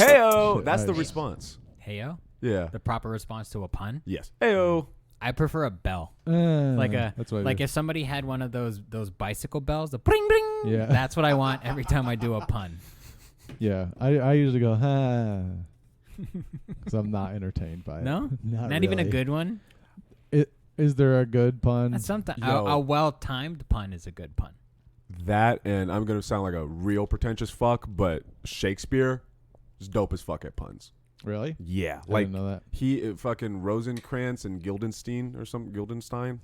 Heyo. That's the response. Heyo? Yeah. The proper response to a pun? Yes. Heyo. I prefer a bell. That's what If somebody had one of those bicycle bells, the bring bring. Yeah. That's what I want every time I do a pun. Yeah, I usually go, because I'm not entertained by it. No? Not even a really. good one? Is there a good pun? That's something. Yo. A well-timed pun is a good pun. That, and I'm going to sound like a real pretentious fuck, but Shakespeare is dope as fuck at puns. Really? Yeah. I didn't know that. He fucking Rosencrantz and Guildenstein or something. Guildenstein?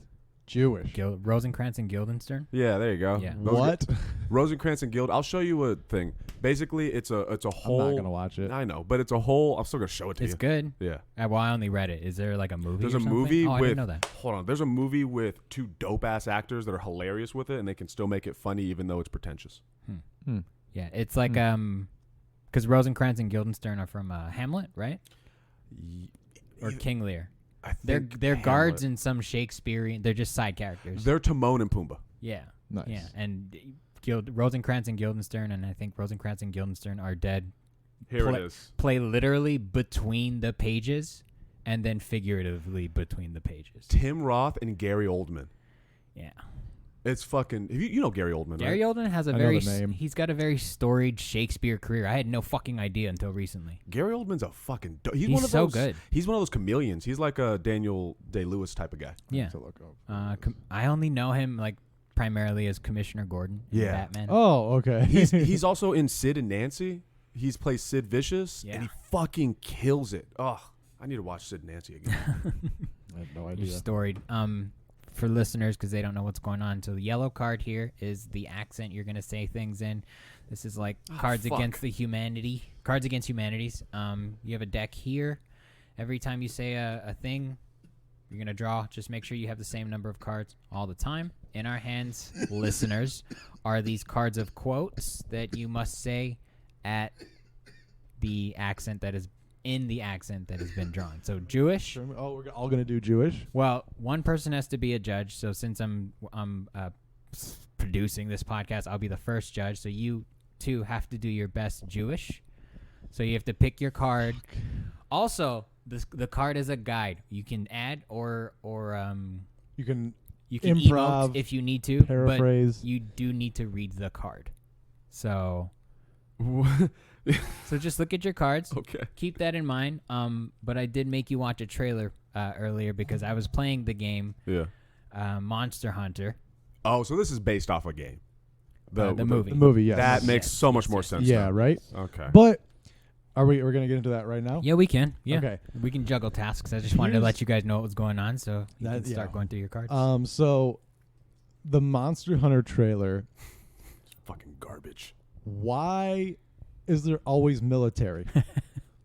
Jewish. Rosencrantz and Guildenstern? Yeah, there you go. Yeah. What? Rosencrantz and Guild. I'll show you a thing. Basically, it's a whole. I'm not gonna watch it. I know, but it's a whole. I'm still gonna show it to you. It's good. Yeah. Well, I only read it. Is there like a movie? There's or a something? movie I with. didn't know that. Hold on. There's a movie with two dope ass actors that are hilarious with it, and they can still make it funny even though it's pretentious. Yeah, it's like because Rosencrantz and Guildenstern are from Hamlet, right? Or King Lear. I They're think guards Hamlet. in some Shakespearean. They're just side characters. They're Timon and Pumbaa. Yeah. Nice. Yeah, and Rosencrantz and Guildenstern, and I think Rosencrantz and Guildenstern are dead. Here it is. Play literally between the pages, and then figuratively between the pages. Tim Roth and Gary Oldman. Yeah. It's fucking. You know Gary Oldman, Gary right? Oldman has I know the name. He's got a very storied Shakespeare career. I had no fucking idea until recently. Gary Oldman's a fucking. He's He's one of so those, good. He's one of those chameleons. He's like a Daniel Day-Lewis type of guy. Yeah. To look up. I only know him like primarily as Commissioner Gordon in Yeah. Batman. Oh, okay. He's also in Sid and Nancy. He's plays Sid Vicious, Yeah. and he fucking kills it. Oh, I need to watch Sid and Nancy again. I have no You're idea. storied. For listeners, because they don't know what's going on. So the yellow card here is the accent you're going to say things in. This is like Cards fuck. Against Humanities. You have a deck here. Every time you say a thing, you're going to draw. Just make sure you have the same number of cards all the time. In our hands, listeners, are these cards of quotes that you must say at the accent that is in the accent that has been drawn. So Jewish. Oh, we're all gonna do Jewish. Well, one person has to be a judge. So since I'm producing this podcast, I'll be the first judge. So you two have to do your best Jewish. So you have to pick your card. Also, the card is a guide. You can add or You can emote improv, if you need to, paraphrase. but you do need to read the card. So just look at your cards. Okay. Keep that in mind. But I did make you watch a trailer earlier because I was playing the game Monster Hunter. Oh, so this is based off a game. The movie. The movie, yes. That makes Yes, so much yes, more yes. sense. Yeah, now. right. Okay. But we're gonna get into that right now? Yeah, we can. Yeah. Okay. We can juggle tasks. I just wanted to let you guys know what was going on, so you can start going through your cards. So the Monster Hunter trailer, It's fucking garbage. why is there always military?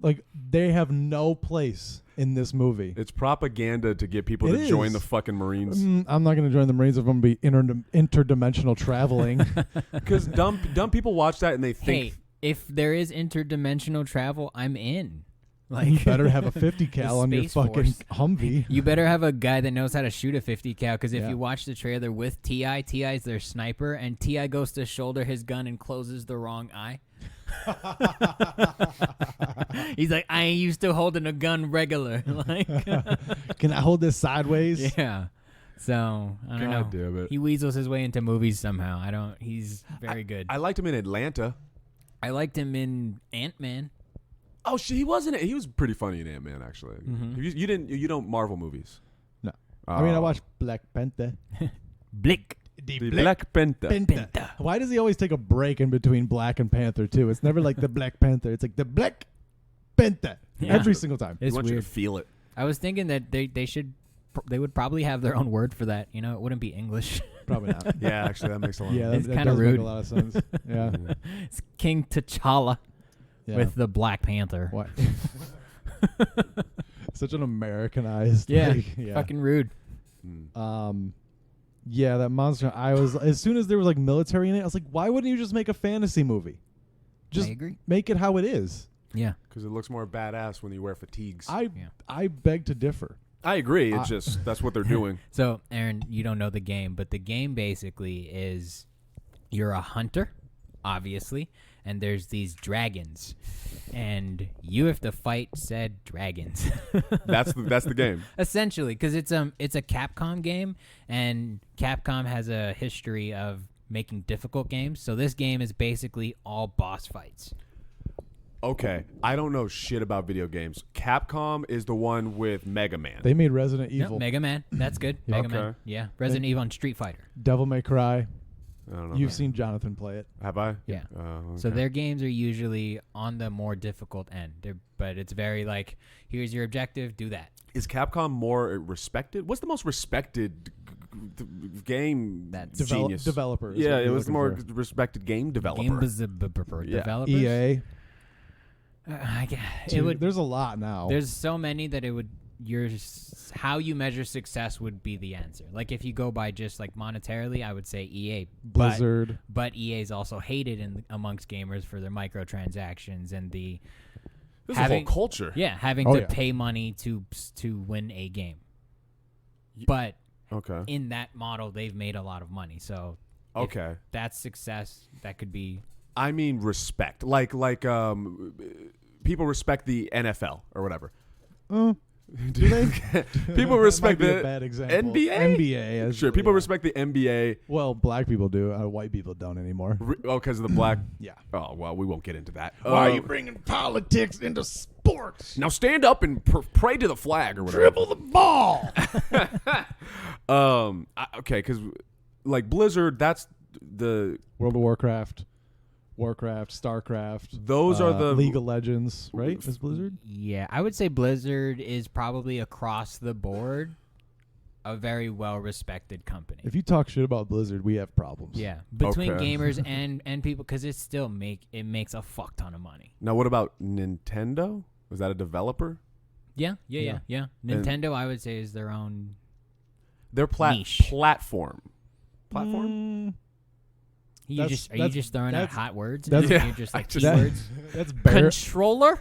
Like, they have no place in this movie. It's propaganda to get people It to join is. the fucking Marines. I'm not going to join the Marines if I'm going to be interdimensional traveling. Because dumb people watch that and they think. Hey, if there is interdimensional travel, I'm in. Like, You better have a 50 cal on your Space fucking Force. Humvee. You better have a guy that knows how to shoot a 50 cal, because if Yeah. you watch the trailer with T.I., T.I.'s their sniper, and T.I. goes to shoulder his gun and closes the wrong eye. He's like, I ain't used to holding a gun regular. Like, Can I hold this sideways? yeah. So, I don't know. God damn it. He weasels his way into movies somehow. He's very good. I liked him in Atlanta. I liked him in Ant-Man. Oh shit, he wasn't. He was pretty funny in Ant-Man actually. Mhm. You don't Marvel movies. No. I mean, I watched Black Panther. Blick. the Black Panther. Panther. Why does he always take a break in between Black and Panther too? It's never like the Black Panther. It's like the Black Panther Yeah. every single time. He It's wants you weird. to feel it. I was thinking that they would probably have their own word for that. You know, it wouldn't be English. Probably not. Yeah, actually, that makes a lot. Yeah, of It's that kinda does rude. make a lot of sense. Yeah. It's King T'Challa Yeah. with the Black Panther. What? Such an Americanized. Yeah, like, yeah. fucking rude. Yeah, that monster. I was as soon as there was like military in it, I was like, why wouldn't you just make a fantasy movie? Just I agree. make it how it is. Yeah. Because it looks more badass when you wear fatigues. I beg to differ. I agree. It's just that's what they're doing. So, Aaron, you don't know the game, but the game basically is you're a hunter, obviously, and there's these dragons, and you have to fight said dragons. That's the game. Essentially, because it's a Capcom game, and Capcom has a history of making difficult games. So this game is basically all boss fights. Okay, I don't know shit about video games. Capcom is the one with Mega Man. They made Resident Yep, Evil, Mega Man, that's good. Mega Man, Okay. yeah. Resident Evil and Street Fighter. Devil May Cry. I don't know. You've seen Jonathan play it. Have I? Yeah. Okay. So their games are usually on the more difficult end. But it's very like, here's your objective, do that. Is Capcom more respected? What's the most respected game That's genius? Developer. is Yeah, what it you're was the looking more for. respected game developer. Yeah. developers. EA. It Dude, would. there's a lot now. There's so many that it would. How you measure success would be the answer. Like if you go by just like monetarily, I would say EA. Blizzard. But EA is also hated amongst gamers for their microtransactions and the There's a whole culture. Yeah, having Oh, to yeah. pay money to win a game. But Okay. in that model, they've made a lot of money. So if Okay. that's success. That could be. I mean respect. Like people respect the NFL or whatever. Do they? People respect That might be the a bad example. NBA? NBA. Sure, people respect the NBA. Well, black people do. White people don't anymore. Because of the black. Yeah. Oh well, we won't get into that. Why are you bringing politics into sports? Now stand up and pray to the flag or whatever. Dribble the ball. Okay, because like Blizzard, that's the World of Warcraft, StarCraft. Those are the League of Legends, right? Is Blizzard? Yeah, I would say Blizzard is probably across the board a very well-respected company. If you talk shit about Blizzard, we have problems. Yeah, between Okay. gamers and people, because it makes a fuck ton of money. Now, what about Nintendo? Was that a developer? Yeah. Yeah. Nintendo, I would say, is their own. Their Niche. platform. Platform? Mm, You That's- are you that's- just throwing out that's- hot words? that's- You're Yeah, just I like just- keywords. that's bare. Controller?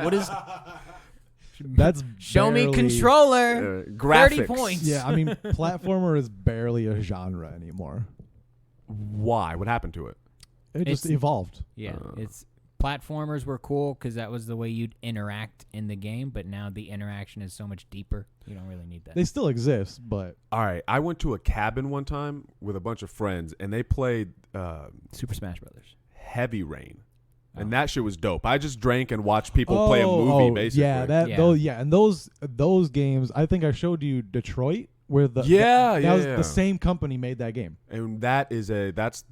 What is? That's Show me barely- controller. Graphics. 30 points. Yeah, I mean, platformer is barely a genre anymore. Why? What happened to it? It just It's- evolved. Yeah, it's platformers were cool because that was the way you'd interact in the game. But now the interaction is so much deeper. You don't really need that. They still exist, but All right, I went to a cabin one time with a bunch of friends, and they played Super Smash Brothers. Heavy Rain. And Oh. that shit was dope. I just drank and watched people play a movie, basically. Yeah, Yeah. those games. I think I showed you Detroit, where the Yeah, that was yeah. the same company made that game. And that's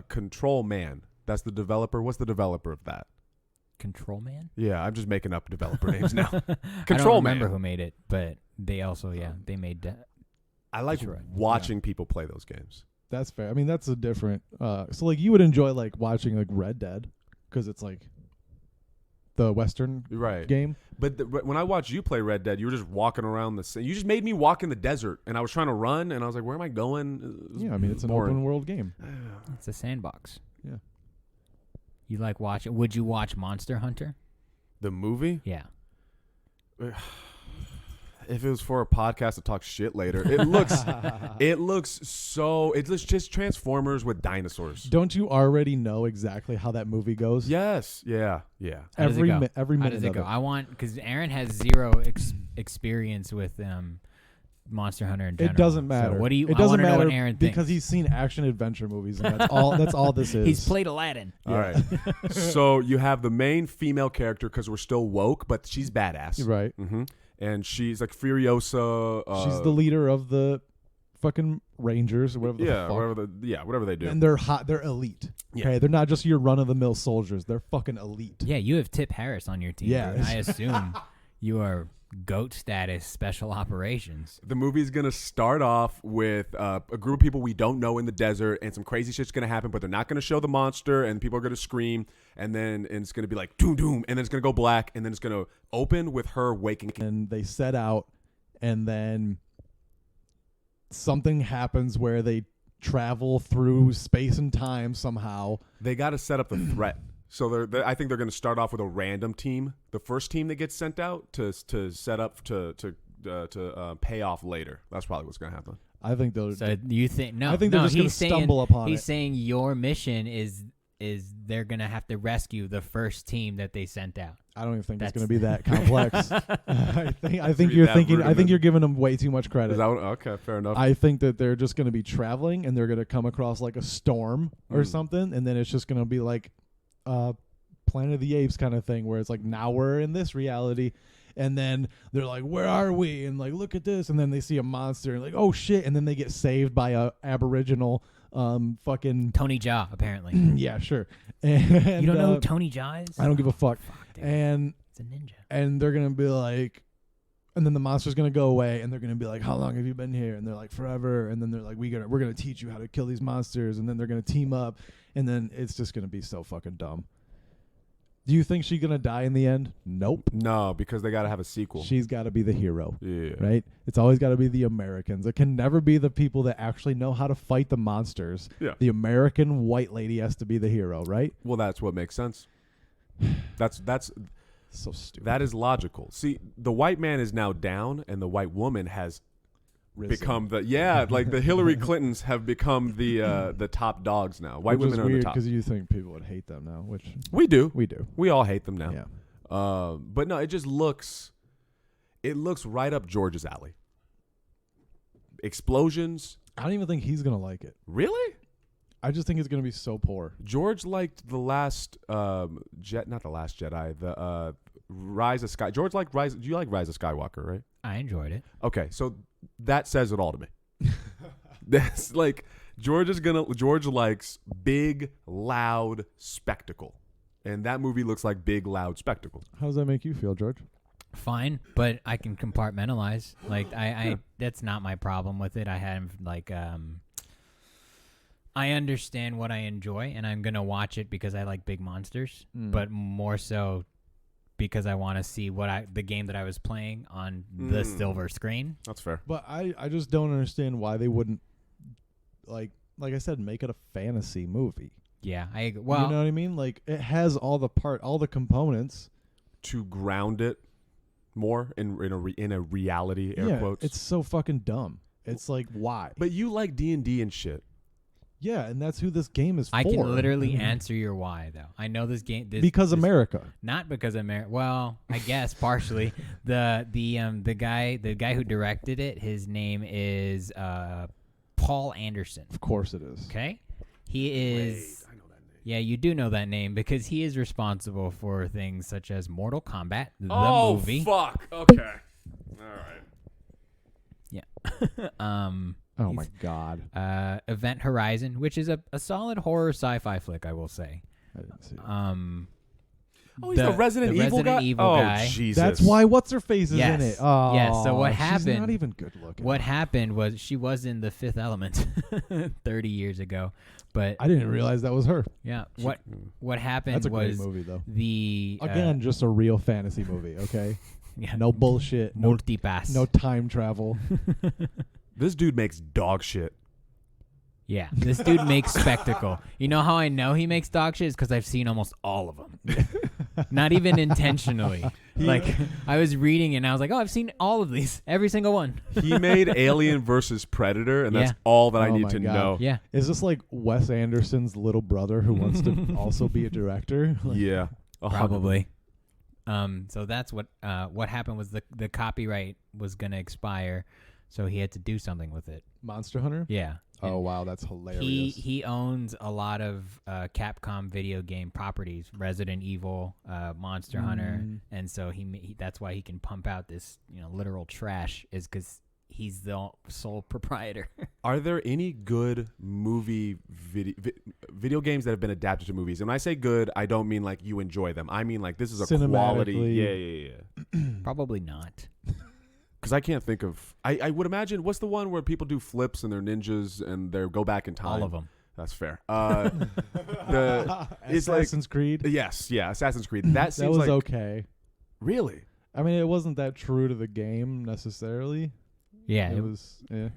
Control Man. That's the developer. What's the developer of that? Control Man. Yeah, I'm just making up developer names now. I Control don't remember Man. who made it, but they also they made that. I like Detroit. watching people play those games. That's fair. I mean, that's a different. So like, you would enjoy like watching like Red Dead because it's like the Western Right. game. But when I watched you play Red Dead, you were just walking around you just made me walk in the desert, and I was trying to run, and I was like, where am I going? It was Yeah, I mean, it's an boring. open world game. It's a sandbox. Yeah. You like watching? Would you watch Monster Hunter? The movie? Yeah. If it was for a podcast to talk shit later, it looks just Transformers with dinosaurs. Don't you already know exactly how that movie goes? Yes. Yeah. How does it Every go? every How minute does it of go? it. I want because Aaron has zero experience with Monster Hunter in general. It doesn't matter. So what do you? It I doesn't wanna know matter what Aaron because thinks. he's seen action adventure movies, and that's all. That's all this is. He's played Aladdin. All right. So you have the main female character because we're still woke, but she's badass. right. Mm-hmm. And she's like Furiosa. She's the leader of the fucking Rangers, or whatever. The Yeah, fuck. whatever they do. And they're hot. They're elite. Yeah. Okay, they're not just your run of the mill soldiers. They're fucking elite. Yeah, you have Tip Harris on your team. Yeah. dude. I assume you are GOAT status special operations. The movie's gonna start off with a group of people we don't know in the desert, and some crazy shit's gonna happen, but they're not gonna show the monster, and people are gonna scream, and then it's gonna be like doom doom, and then it's gonna go black, and then it's gonna open with her waking. And they set out, and then something happens where they travel through space and time somehow. They got to set up the threat. So I think they're going to start off with a random team. The first team that gets sent out to set up to pay off later. That's probably what's going to happen. I think they'll. So you think no? I think they're no, just going to stumble upon He's it. saying your mission is they're gonna have to rescue the first team that they sent out. I don't even think it's That's- going to be that complex. I think be you're that thinking. I think rudimentary. you're giving them way too much credit. Is that what, okay, fair enough. I think that they're just going to be traveling and they're going to come across like a storm or something, and then it's just going to be like Planet of the Apes kind of thing, where it's like now we're in this reality, and then they're like, where are we? And like, look at this, and then they see a monster and like, oh shit, and then they get saved by a Aboriginal fucking Tony Jaa, apparently. yeah, sure. And, You don't know who Tony Jaa is? I don't give a fuck. Dude. And It's a ninja. and they're gonna be like, and then the monster's gonna go away, and they're gonna be like, how long have you been here? And they're like, forever. And then they're like, we're gonna teach you how to kill these monsters, and then they're gonna team up, and then it's just gonna be so fucking dumb. Do you think she's gonna die in the end? Nope. no, because they got to have a sequel. She's got to be the hero, Yeah. right? It's always got to be the Americans. It can never be the people that actually know how to fight the monsters. Yeah. The American white lady has to be the hero, right? Well, that's what makes sense. That's So stupid. that is logical. See, the white man is now down, and the white woman has Risen. become like the Hillary Clintons have become the top dogs now. White Which is women are weird the top. because you think people would hate them now, which We do. we do. We all hate them now. Yeah. But no, it just looks right up George's alley. Explosions. I don't even think he's gonna like it. Really? I just think it's gonna be so poor. George liked the last not the Last Jedi, the Rise of Sky. George liked Rise. Do you like Rise of Skywalker, right? I enjoyed it. Okay, so that says it all to me. That's like George likes big, loud spectacle, and that movie looks like big, loud spectacle. How does that make you feel, George? Fine, but I can compartmentalize. Like I that's not my problem with it. I have like I understand what I enjoy, and I'm gonna watch it because I like big monsters, but more so because I want to see the game that I was playing on the silver screen. That's fair. But I just don't understand why they wouldn't like I said, make it a fantasy movie. Yeah, You know what I mean? Like it has all the components. To ground it more in a reality air quotes. It's so fucking dumb. It's like why? But you like D&D and shit. Yeah, and that's who this game is I for. can literally answer your why though. I know this game because America. Not because America. Well, I guess partially. The guy who directed it, his name is Paul Anderson. Of course it is. Okay, he is. I know that name. Yeah, you do know that name because he is responsible for things such as Mortal Kombat, the movie. Fuck. Okay. All right. Yeah. Oh my god. Event Horizon, which is a solid horror sci-fi flick, I will say. I didn't see it. Oh, he's the Resident Evil Resident guy. Evil oh, guy. Jesus. That's why what's her face is Yes. in it. Oh, Yes, so what She's happened- not even good looking. What happened was she was in The Fifth Element 30 years ago, but I didn't realize that was her. yeah, what happened That's a great was movie though. the Again, just a real fantasy movie, okay? yeah, No bullshit. No, multipass. no time travel. This dude makes dog shit. Yeah, this dude makes spectacle. You know how I know he makes dog shit is because I've seen almost all of them. Not even intentionally. Like I was reading and I was like, oh, I've seen all of these, every single one. He made Alien versus Predator, and that's Yeah. all that I Oh need my to God. know. Yeah, Is this like Wes Anderson's little brother who wants to also be a director? Like, Yeah. probably. So that's what happened was the copyright was gonna expire, so he had to do something with it. Monster Hunter? Yeah. Oh wow, that's hilarious. He owns a lot of Capcom video game properties, Resident Evil, Monster Hunter, and so he that's why he can pump out this literal trash is because he's the sole proprietor. Are there any good movie video games that have been adapted to movies? And when I say good, I don't mean like you enjoy them. I mean like this is a quality. Cinematically. Yeah. Probably not. Because I can't think of. I would imagine. What's the one where people do flips and they're ninjas and they go back in time? All of them. That's fair. It's like Assassin's Creed. yes, yeah, Assassin's Creed. That seems That was like okay. really. I mean, it wasn't that true to the game necessarily. Yeah, It was. Yeah.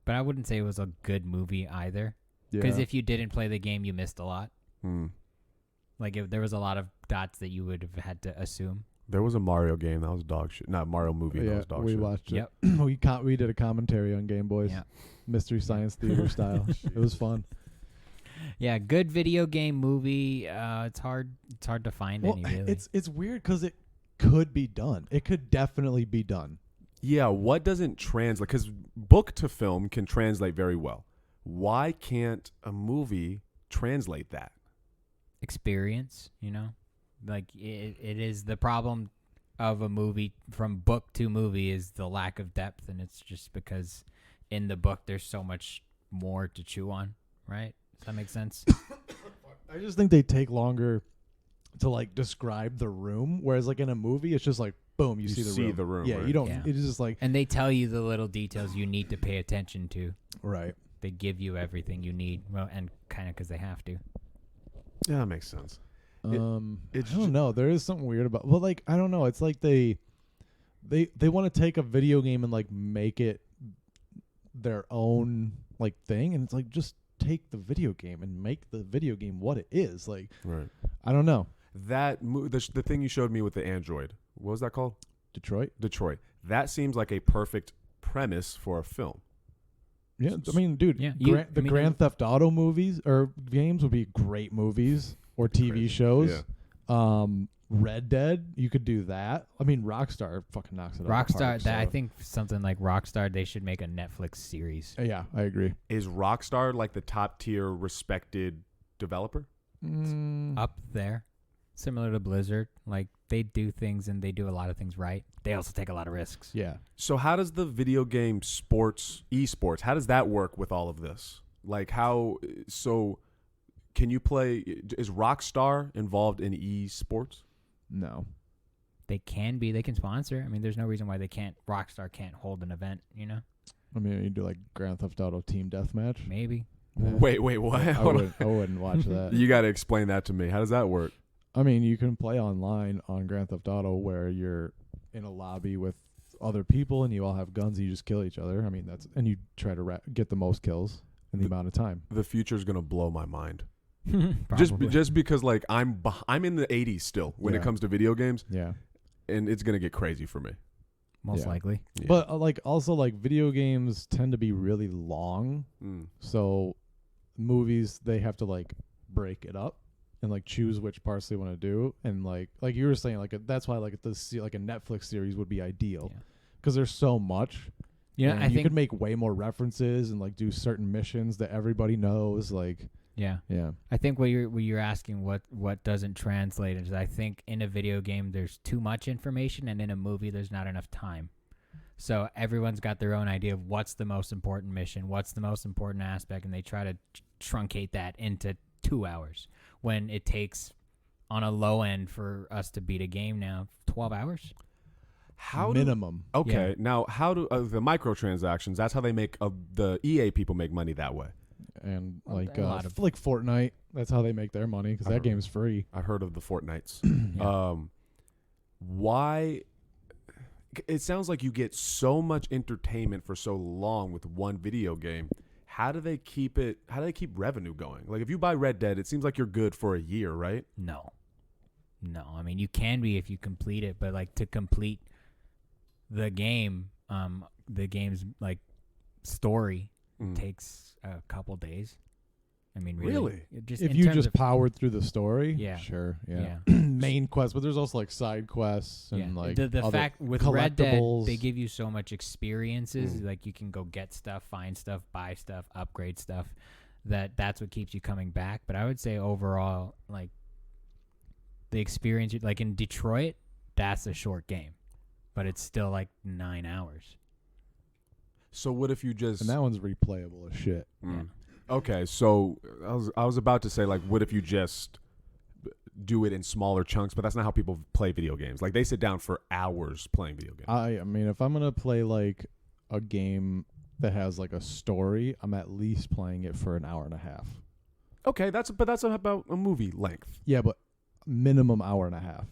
but I wouldn't say it was a good movie either. Yeah. Because if you didn't play the game, you missed a lot. Hmm. Like there was a lot of dots that you would have had to assume. There was a Mario game that was dog shit. Not Mario movie that Yeah, was dog we shit. watched it. Yep. We did a commentary on Game Boys, Yeah. Mystery Science Theater style. It was fun. Yeah, good video game movie. It's hard to find Well, any really. it's weird because it could be done. It could definitely be done. Yeah, what doesn't translate? Because book to film can translate very well. Why can't a movie translate that? Experience, like it is the problem of a movie from book to movie is the lack of depth, and it's just because in the book there's so much more to chew on, right? Does that make sense? I just think they take longer to like describe the room, whereas like in a movie it's just like boom, you see the room. Yeah, right? you don't. Yeah. It's just like And they tell you the little details you need to pay attention to. right. They give you everything you need, well, and kind of because they have to. Yeah, that makes sense. I don't know. There is something weird about. Well, like I don't know. It's like they want to take a video game and like make it their own like thing, and it's like just take the video game and make the video game what it is. Like Right. I don't know. That the thing you showed me with the Android. What was that called? Detroit. That seems like a perfect premise for a film. Yeah, I mean, dude, Yeah, Grand Theft Auto movies or games would be great movies or TV Crazy. shows. Yeah. Red Dead, you could do that. I mean, Rockstar fucking knocks it out of the park, I so- think something like Rockstar, they should make a Netflix series. Yeah, I agree. Is Rockstar like the top tier respected developer? Up there, similar to Blizzard. Like they do things and they do a lot of things right. They also take a lot of risks. Yeah. So how does the video game esports, how does that work with all of this? Like so can you play, is Rockstar involved in esports? No. They can be. They can sponsor. I mean, there's no reason why Rockstar can't hold an event. I mean, you do like Grand Theft Auto Team Deathmatch. Maybe. Yeah. Wait, what? I wouldn't watch that. You got to explain that to me. How does that work? I mean, you can play online on Grand Theft Auto where you're in a lobby with other people and you all have guns and you just kill each other. I mean, and you try to get the most kills in the amount of time. The future's going to blow my mind. Probably. Just because like I'm in the 80s still when it Yeah. comes to video games, Yeah. and it's going to get crazy for me. Most Yeah. likely. Yeah. But like also like video games tend to be really long. Mm. So movies, they have to like break it up and like choose which parts they want to do. And like you were saying, like that's why like like a Netflix series would be ideal Yeah. because there's so much. Yeah, and I you think. could make way more references and like do certain missions that everybody knows. Like, Yeah. yeah. I think what you're asking what doesn't translate is I think in a video game there's too much information and in a movie there's not enough time. So everyone's got their own idea of what's the most important mission, what's the most important aspect, and they try to truncate that into 2 hours when it takes on a low end for us to beat a game now 12 hours. Minimum. Okay, now how do the microtransactions? That's how they make the EA people make money that way. And Well, like a lot of- like Fortnite, that's how they make their money because I've that heard- game's free. I've heard of the Fortnites. Yeah. Why? It sounds like you get so much entertainment for so long with one video game. How do they keep it? How do they keep revenue going? Like if you buy Red Dead, it seems like you're good for a year, right? No. I mean, you can be if you complete it, but like to complete the game's like story takes a couple days. I mean, really? Just If in you terms just of, powered through the story, Yeah. sure, yeah. main quest, but there's also like side quests and Yeah. like the other fact with Red Dead, collectibles. they give you so much experiences. Like you can go get stuff, find stuff, buy stuff, upgrade stuff. That's what keeps you coming back. But I would say overall, like the experience, like in Detroit, that's a short game, but it's still like 9 hours. So what if you just? and that one's replayable as shit. Yeah. Okay, so I was about to say like, what if you just do it in smaller chunks? But that's not how people play video games. Like they sit down for hours playing video games. I mean, if I'm gonna play like a game that has like a story, I'm at least playing it for an hour and a half. Okay, that's about a movie length. Yeah, but minimum hour and a half.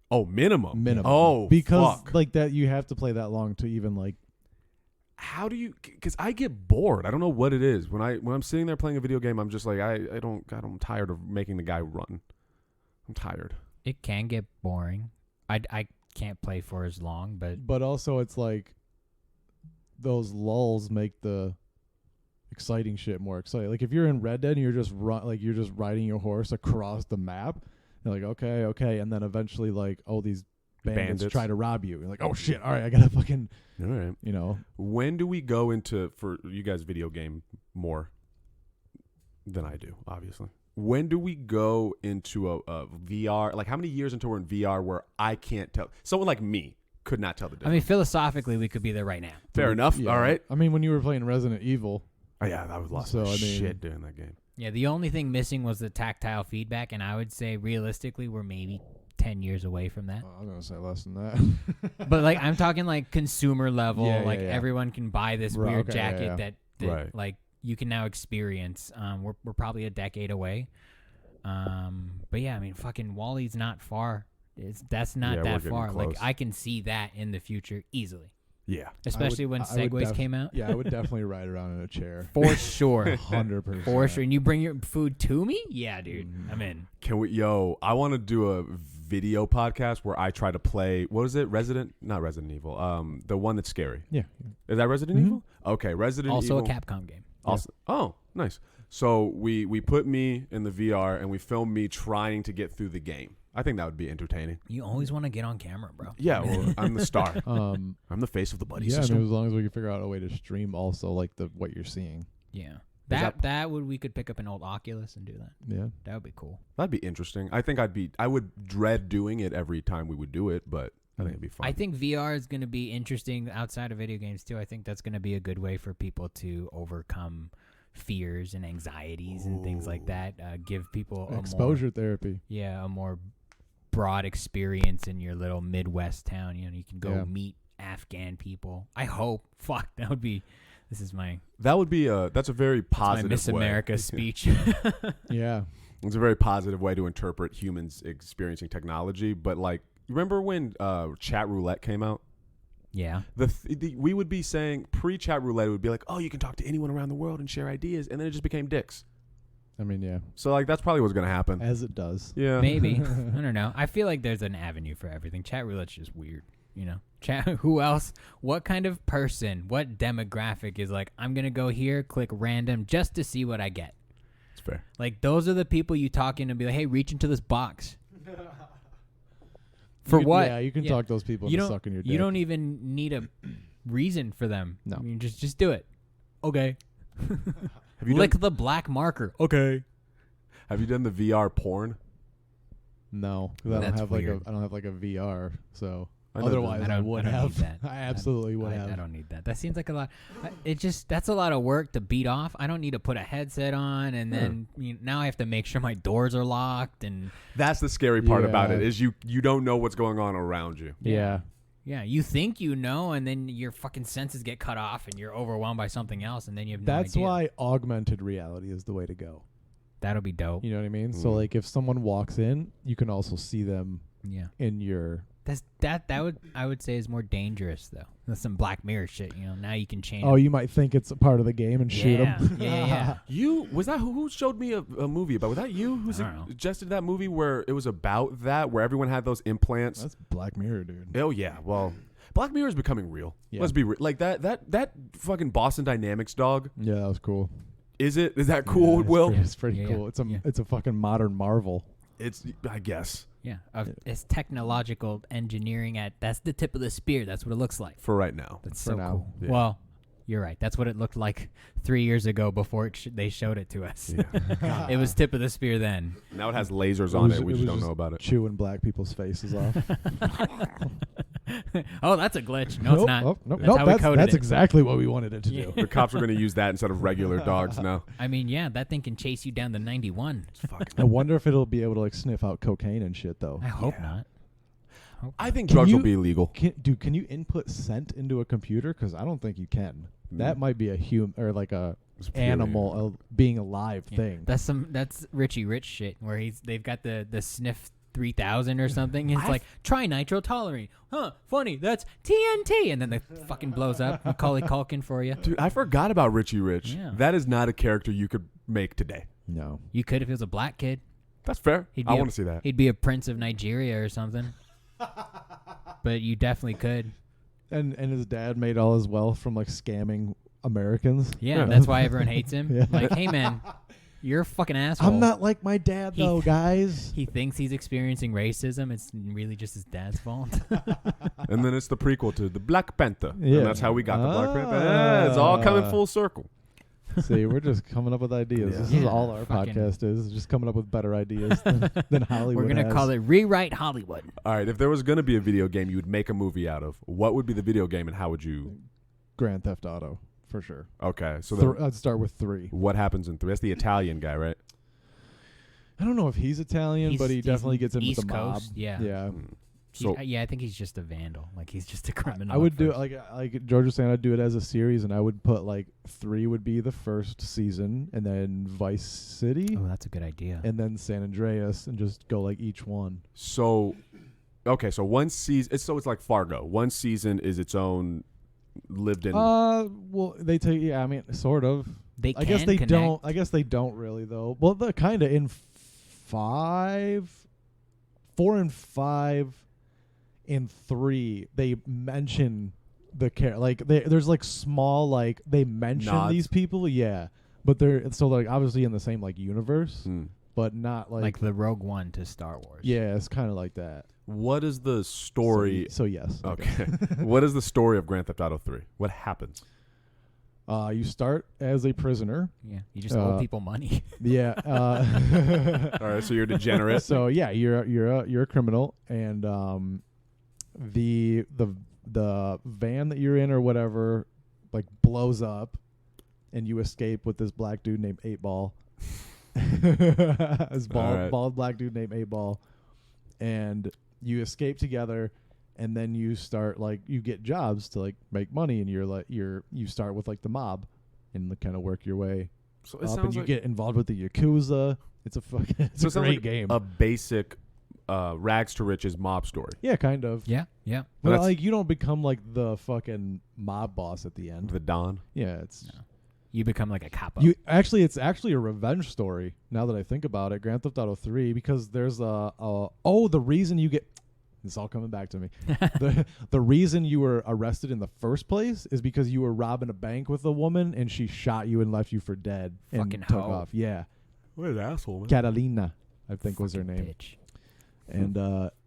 Oh, minimum. Oh, because fuck. like that, you have to play that long to even like. How do you? Because I get bored. I don't know what it is when I'm sitting there playing a video game. I'm just like I don't. God, I'm tired of making the guy run. I'm tired. It can get boring. I can't play for as long, but also it's like those lulls make the exciting shit more exciting. Like if you're in Red Dead and you're just riding your horse across the map, you're like, okay, and then eventually like, oh, these bandits try to rob you. You're like, oh shit, all right, I gotta fucking, all right. you know. When do we go into, for you guys, video game more than I do, obviously. When do we go into a VR? Like how many years until we're in VR where I can't tell? Someone like me could not tell the difference. I mean, philosophically, we could be there right now. Fair enough. Yeah. All right. I mean, when you were playing Resident Evil. Oh, yeah, that was lots So, of I mean- shit during that game. Yeah, the only thing missing was the tactile feedback, and I would say realistically, we're maybe 10 years away from that. I'm gonna say less than that. But like, I'm talking like consumer level. Yeah, like yeah. everyone can buy this Right, weird okay, jacket yeah. that Right. like you can now experience. We're probably a decade away. But yeah, I mean, fucking Wally's not far. That's not Yeah, we're that getting far. Like close. I can see that in the future easily, Yeah. especially when I would Segways came out. Yeah, I would definitely ride around in a chair. For sure. 100%. For sure. And you bring your food to me? Yeah, dude. I'm in. Can we, I want to do a video podcast where I try to play, what is it? Not Resident Evil. The one that's scary. Yeah. Is that Resident Mhm. Evil? Okay. Resident Also Evil. a Capcom game. Also, oh, nice. So we put me in the VR and we film me trying to get through the game. I think that would be entertaining. You always want to get on camera, bro. Yeah, well, I'm the star. Um, I'm the face of the buddy yeah, I system. mean, as long as we can figure out a way to stream also like what you're seeing. Yeah. that- We could pick up an old Oculus and do that. Yeah. That would be cool. That'd be interesting. I think I would dread doing it every time we would do it, but I think it'd be fun. I think VR is going to be interesting outside of video games too. I think that's going to be a good way for people to overcome fears and anxieties and things like that. Give people Exposure therapy. a more broad experience in your little Midwest town. You know, you can go Yeah. meet Afghan people. I hope. Fuck, that would be. This is my that would be that's a very positive Miss way. America speech. Yeah. It's a very positive way to interpret humans experiencing technology. But like, remember when chat roulette came out? Yeah. We would be saying pre-chat roulette, it would be like, oh, you can talk to anyone around the world and share ideas, and then it just became dicks. I mean, yeah. So like that's probably what's gonna happen. As it does. Yeah, Maybe. I don't know. I feel like there's an avenue for everything. Chat roulette's just weird, you know? Who else? What kind of person, what demographic is like, I'm going to go here, click random just to see what I get? It's fair. Like, those are the people you talk in and be like, hey, reach into this box. For what? Yeah, you can talk those people into sucking your dick. You don't even need a reason for them. No. I mean, just do it. Okay. Have you Lick the black marker. Okay. Have you done the VR porn? No, 'cause I That's don't have weird. I don't have like a VR, so I know otherwise I I, don't- would I don't have. need that. I absolutely would I have. don't need that. That seems like a lot. That's a lot of work to beat off. I don't need to put a headset on and then now I have to make sure my doors are locked and That's the scary part about Yeah. it is you don't know what's going on around you. Yeah. yeah, you think you know, and then your fucking senses get cut off and you're overwhelmed by something else, and then you have no That's idea. why augmented reality is the way to go. That'll be dope. You know what I mean? So Mm. like if someone walks in, you can also see them Yeah. in your I would say is more dangerous though. That's some Black Mirror shit. You know, now you can change. Oh, you might think it's a part of the game and shoot yeah, them. yeah. Was that who showed me a movie about? Was that you who I don't know. suggested that movie where it was about that, where everyone had those implants? That's Black Mirror, dude. Oh yeah, well, Black Mirror is becoming real. Yeah. Let's be real. Like that fucking Boston Dynamics dog. Yeah, that was cool. Is that cool? Yeah, it's Will pretty, it's pretty Yeah, cool. yeah. It's a fucking modern marvel. it's I guess Yeah, it's technological engineering that's the tip of the spear. That's what it looks like. for right now. That's For so now. cool. Yeah. Well, you're right. That's what it looked like 3 years ago before they showed it to us. Yeah. It was tip of the spear then. Now it has lasers on it. We was just don't just know about it. Chewing black people's faces off. Oh, that's a glitch. No, it's not. Oh, nope, That's how we coded that's it. exactly what we wanted it to do. The cops are going to use that instead of regular dogs now. I mean, yeah, that thing can chase you down to 91. I wonder if it'll be able to like sniff out cocaine and shit though. I hope Yeah. not. I think Can drugs you- will be illegal. Can you input scent into a computer? Because I don't think you can. That might be a human or like a It's purely- animal being a live Yeah. thing. That's Richie Rich shit where they've got the sniff 3000 or something. It's like try nitro tolerant. Huh? Funny. That's TNT, and then it fucking blows up. Macaulay Culkin for you. Dude, I forgot about Richie Rich. Yeah. That is not a character you could make today. No. You could if he was a black kid. That's fair. He'd I be want to see that. He'd be a prince of Nigeria or something. but you definitely could. And his dad made all his wealth from like scamming Americans. Yeah, that's why everyone hates him. Yeah. Like, hey man, you're a fucking asshole. I'm not like my dad though, guys. He thinks he's experiencing racism. It's really just his dad's fault. And then it's the prequel to the Black Panther. Yeah. And that's how we got the Black Panther. Yeah, it's all coming full circle. See, we're just coming up with ideas. Yeah. This is Yeah, all our fucking- podcast is just coming up with better ideas than Hollywood. We're gonna call it Rewrite Hollywood. All right, if there was going to be a video game you would make a movie out of, what would be the video game and how would you? Grand Theft Auto for sure. Okay, so I'd start with 3. what happens in 3? That's the Italian guy, right? I don't know if he's Italian, but he He's definitely gets in with East the mob. Coast, yeah. Yeah. So Yeah, I think he's just a vandal. Like, he's just a criminal. I would at do first. it like George was saying. I'd do it as a series, and I would put like 3 would be the first season, and then Vice City, Oh, that's a good idea. and then San Andreas, and just go like each one. okay, so one season. It's like Fargo. One season is its own lived in. Well, they take. Yeah, I mean, sort of. They I guess can they connect. don't. I guess they don't really though. Well, they're kind of in 4 and 5. In 3, they mention the there's like small like they mention Nods. these people, yeah, but they're so like obviously in the same like universe, but not like the Rogue One to Star Wars. yeah, it's kind of like that. What is the story? So yes, Okay. What is the story of Grand Theft Auto 3? What happens? You start as a prisoner. Yeah, you just owe people money. Yeah. All right, so you're degenerate. So yeah, you're a criminal, and the van that you're in or whatever like blows up, and you escape with this black dude named 8-Ball. This bald black dude named 8-Ball, and you escape together, and then you start like you get jobs to like make money, and you start with like the mob, and kind of work your way So up, and you get involved with the Yakuza. It's a great game. A basic rags to riches mob story. Yeah, kind of. Yeah. But That's- like you don't become like the fucking mob boss at the end. The Don. Yeah, it's You become like a capo. it's actually a revenge story now that I think about it. Grand Theft Auto 3, because there's the reason you get it's all coming back to me. The reason you were arrested in the first place is because you were robbing a bank with a woman and she shot you and left you for dead and Fucking took hoe. off. Yeah. What an asshole, man. Catalina, I think was her Fucking name. bitch. And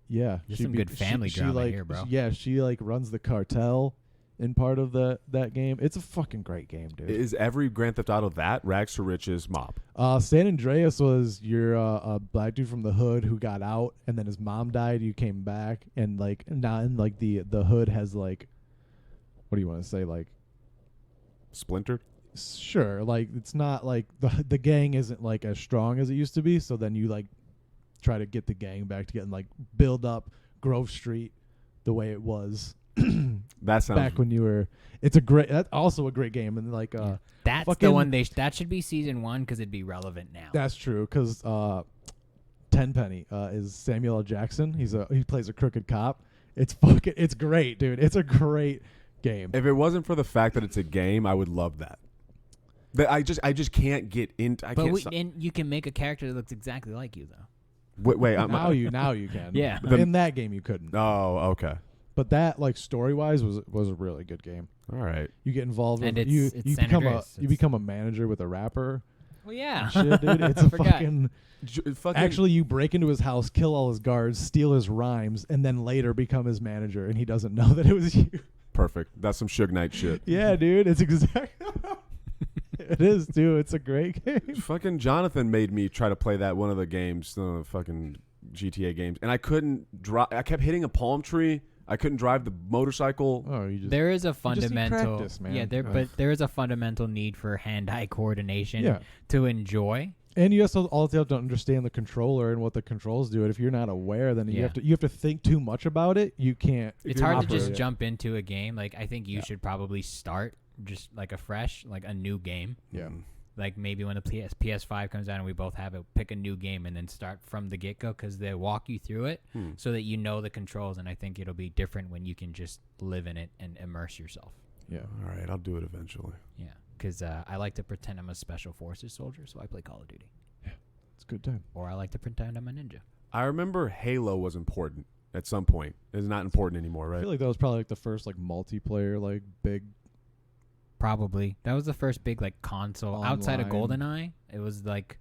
yeah, There's some good family drama like, here, bro. Yeah, she like runs the cartel in part of that game. It's a fucking great game, dude. Is every Grand Theft Auto that rags to riches mob? San Andreas was you're a black dude from the hood who got out, and then his mom died. You came back, and like now, and like the hood has like, what do you want to say, like Splintered? sure, like it's not like the gang isn't like as strong as it used to be. So then you like try to get the gang back together and like build up Grove Street the way it was That sounds back when you were. That's also a great game, and like That's the fucking- one that should be season 1 because it'd be relevant now. that's true because Tenpenny is Samuel L. Jackson. He plays a crooked cop. It's great, dude. It's a great game. If it wasn't for the fact that it's a game, I would love that. But I just can't get into. And you can make a character that looks exactly like you though. Wait. now you can. Yeah. In that game you couldn't. Oh, okay. But that like story wise was a really good game. All right. You get involved And with it's you San become Andreas. you become a manager with a rapper. Well, yeah. Shit, dude. It's I a forgot. fucking. Fucking, Actually, you break into his house, kill all his guards, steal his rhymes, and then later become his manager, and he doesn't know that it was you. perfect. That's some Suge Knight shit. Yeah, dude. It's exactly. It is, too. It's a great game. Fucking Jonathan made me try to play that one of the games, fucking GTA games, and I couldn't drive. I kept hitting a palm tree. I couldn't drive the motorcycle. Oh, you just. There is a need fundamental practice, man. Yeah, but there is a fundamental need for hand-eye coordination Yeah. to enjoy. And you also have to understand the controller and what the controls do. And if you're not aware, then you Yeah. have to think too much about it. You can't. It's hard to operate just it. jump into a game. Like I think you should probably start just like a new game. Yeah. Like maybe when the PS5 comes out and we both have it, pick a new game and then start from the get-go because they walk you through it so that you know the controls. And I think it'll be different when you can just live in it and immerse yourself. Yeah. All right, I'll do it eventually. Yeah, because I like to pretend I'm a special forces soldier, so I play Call of Duty. It's a good time. Or I like to pretend I'm a ninja. I remember Halo was important at some point. It's not important anymore, I right? feel like that was probably like the first like multiplayer like big. Probably. That was the first big like console outside of Online. GoldenEye. It was like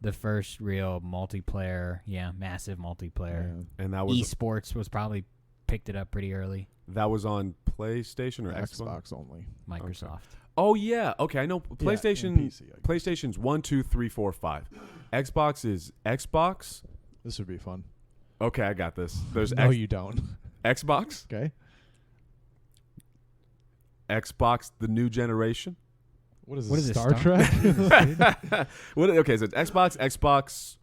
the first real multiplayer, massive multiplayer. And that was Esports was probably picked it up pretty early. that was on PlayStation or Xbox only. Microsoft. Oh yeah, okay. I know PlayStation. and PC, I guess. PlayStation's 1, 2, 3, 4, 5. Xbox is Xbox. This would be fun. Okay, I got this. There's No, you don't. Xbox, Okay. Xbox, the new generation. What is What this? is it, Star Star- Trek? Okay, so it's Xbox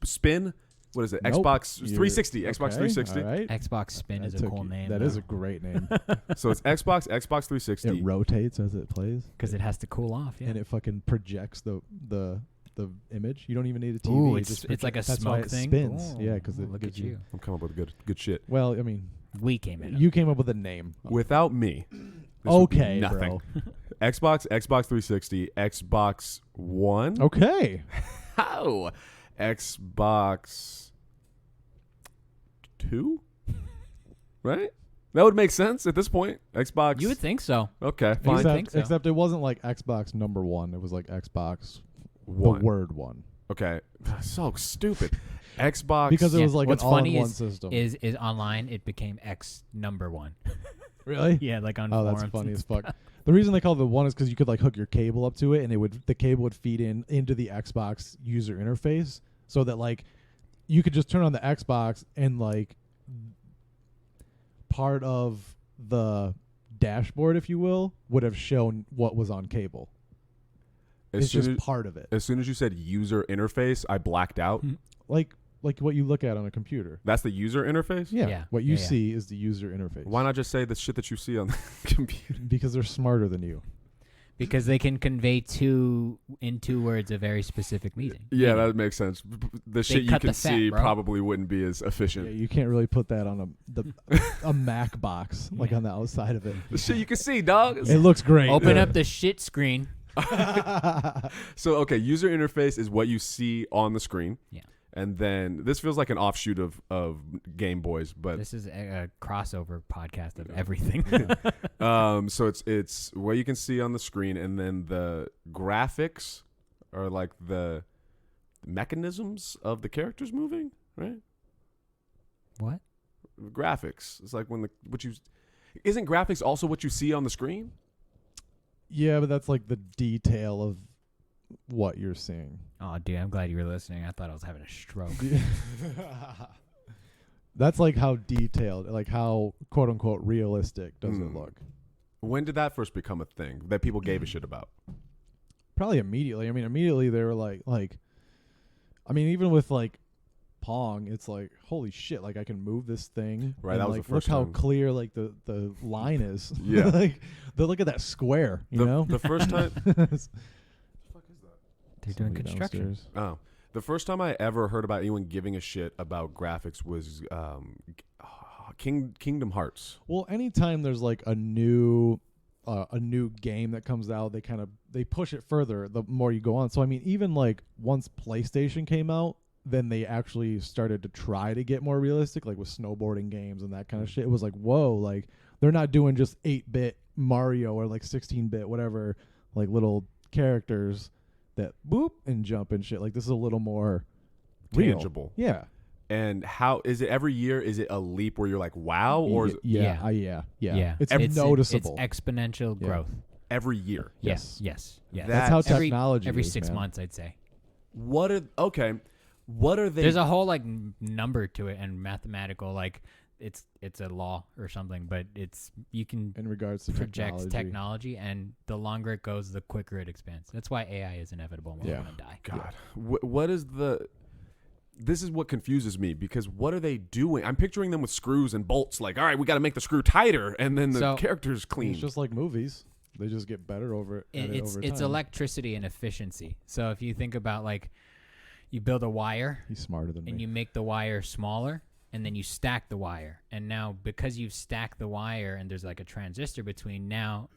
Spin. What is it? Nope. Xbox You're- 360. Xbox okay, 360. All right. Xbox Spin That is a took cool you- name. That is a great name. So it's Xbox 360. It rotates as it plays, because it has to cool off. Yeah. and it fucking projects the image. You don't even need a TV. Ooh, it it's just like a that's why smoke it thing. spins. Ooh, Yeah, because it look gives at you. I'm coming up with good shit. Well, I mean, We came in. you came up with a name. Without me, this would be Okay, nothing. bro. Xbox 360, Xbox One. Okay. How? Xbox 2? Right? That would make sense at this point. Xbox. You would think so. Okay, fine. think so. Except it wasn't like Xbox number 1. It was like Xbox One. the word 1. Okay. So stupid. Xbox. Because it was like What's an funny all-in-one is, system. is online it became X number 1. Really? Yeah, like on Oh, forums. that's funny and as fuck. The reason they called it 1 is because you could like hook your cable up to it, and the cable would feed into the Xbox user interface, so that like you could just turn on the Xbox and like part of the dashboard, if you will, would have shown what was on cable. as It's soon just as, part of it, as soon as you said user interface, I blacked out. like what you look at on a computer. That's the user interface? Yeah. What you Yeah, yeah. see is the user interface. Why not just say the shit that you see on the computer? Because they're smarter than you. Because they can convey in 2 words a very specific meaning. Yeah, that makes sense. The shit you cut can the fat, see bro. probably wouldn't be as Yeah, efficient. you can't really put that on a Mac box, like on the outside of it. The shit you can see, dog. It looks great. Open up the shit screen. So, okay, user interface is what you see on the screen. Yeah. And then this feels like an offshoot of Game Boys, but This is a crossover podcast of everything. so it's what you can see on the screen, and then the graphics are like the mechanisms of the characters moving, right? What? Graphics. It's like isn't graphics also what you see on the screen? Yeah, but that's like the detail of what you're seeing. Oh, dude, I'm glad you were listening. I thought I was having a stroke. That's like how detailed, like how quote unquote realistic does it look. When did that first become a thing that people gave a shit about? Probably immediately. I mean, immediately they were like, I mean, even with like Pong, it's like, holy shit, like I can move this thing. Right, and, that was like, the first look how time. clear like the line is. Yeah. Like look at that square, you know? The first time They're doing Somebody construction. downstairs. Oh, the first time I ever heard about anyone giving a shit about graphics was Kingdom Hearts. Well, anytime there's like a new game that comes out, they push it further the more you go on. So I mean, even like once PlayStation came out, then they actually started to try to get more realistic, like with snowboarding games and that kind of shit. It was like, whoa, like they're not doing just 8-bit Mario or like 16-bit whatever, like little characters that boop and jump and shit. Like this is a little more real. Tangible. Yeah. And how is it every year? Is it a leap where you're like, wow, or is it Yeah. It's noticeable. It's exponential Yeah. growth. every year? Yes. That's how Every- technology every is, 6 man. months, I'd say. What are they? There's a whole like number to it and mathematical, like it's a law or something, but you can in regards to project technology, and the longer it goes, the quicker it expands. That's why AI is inevitable and we're Yeah. gonna die. God, what is the? This is what confuses me, because what are they doing? I'm picturing them with screws and bolts. Like, all right, we got to make the screw tighter, and then the character's clean. It's just like movies. They just get better over it. It's electricity and efficiency. So if you think about like you build a wire He's smarter than and me. you make the wire smaller, and then you stack the wire, and now because you've stacked the wire and there's like a transistor between, now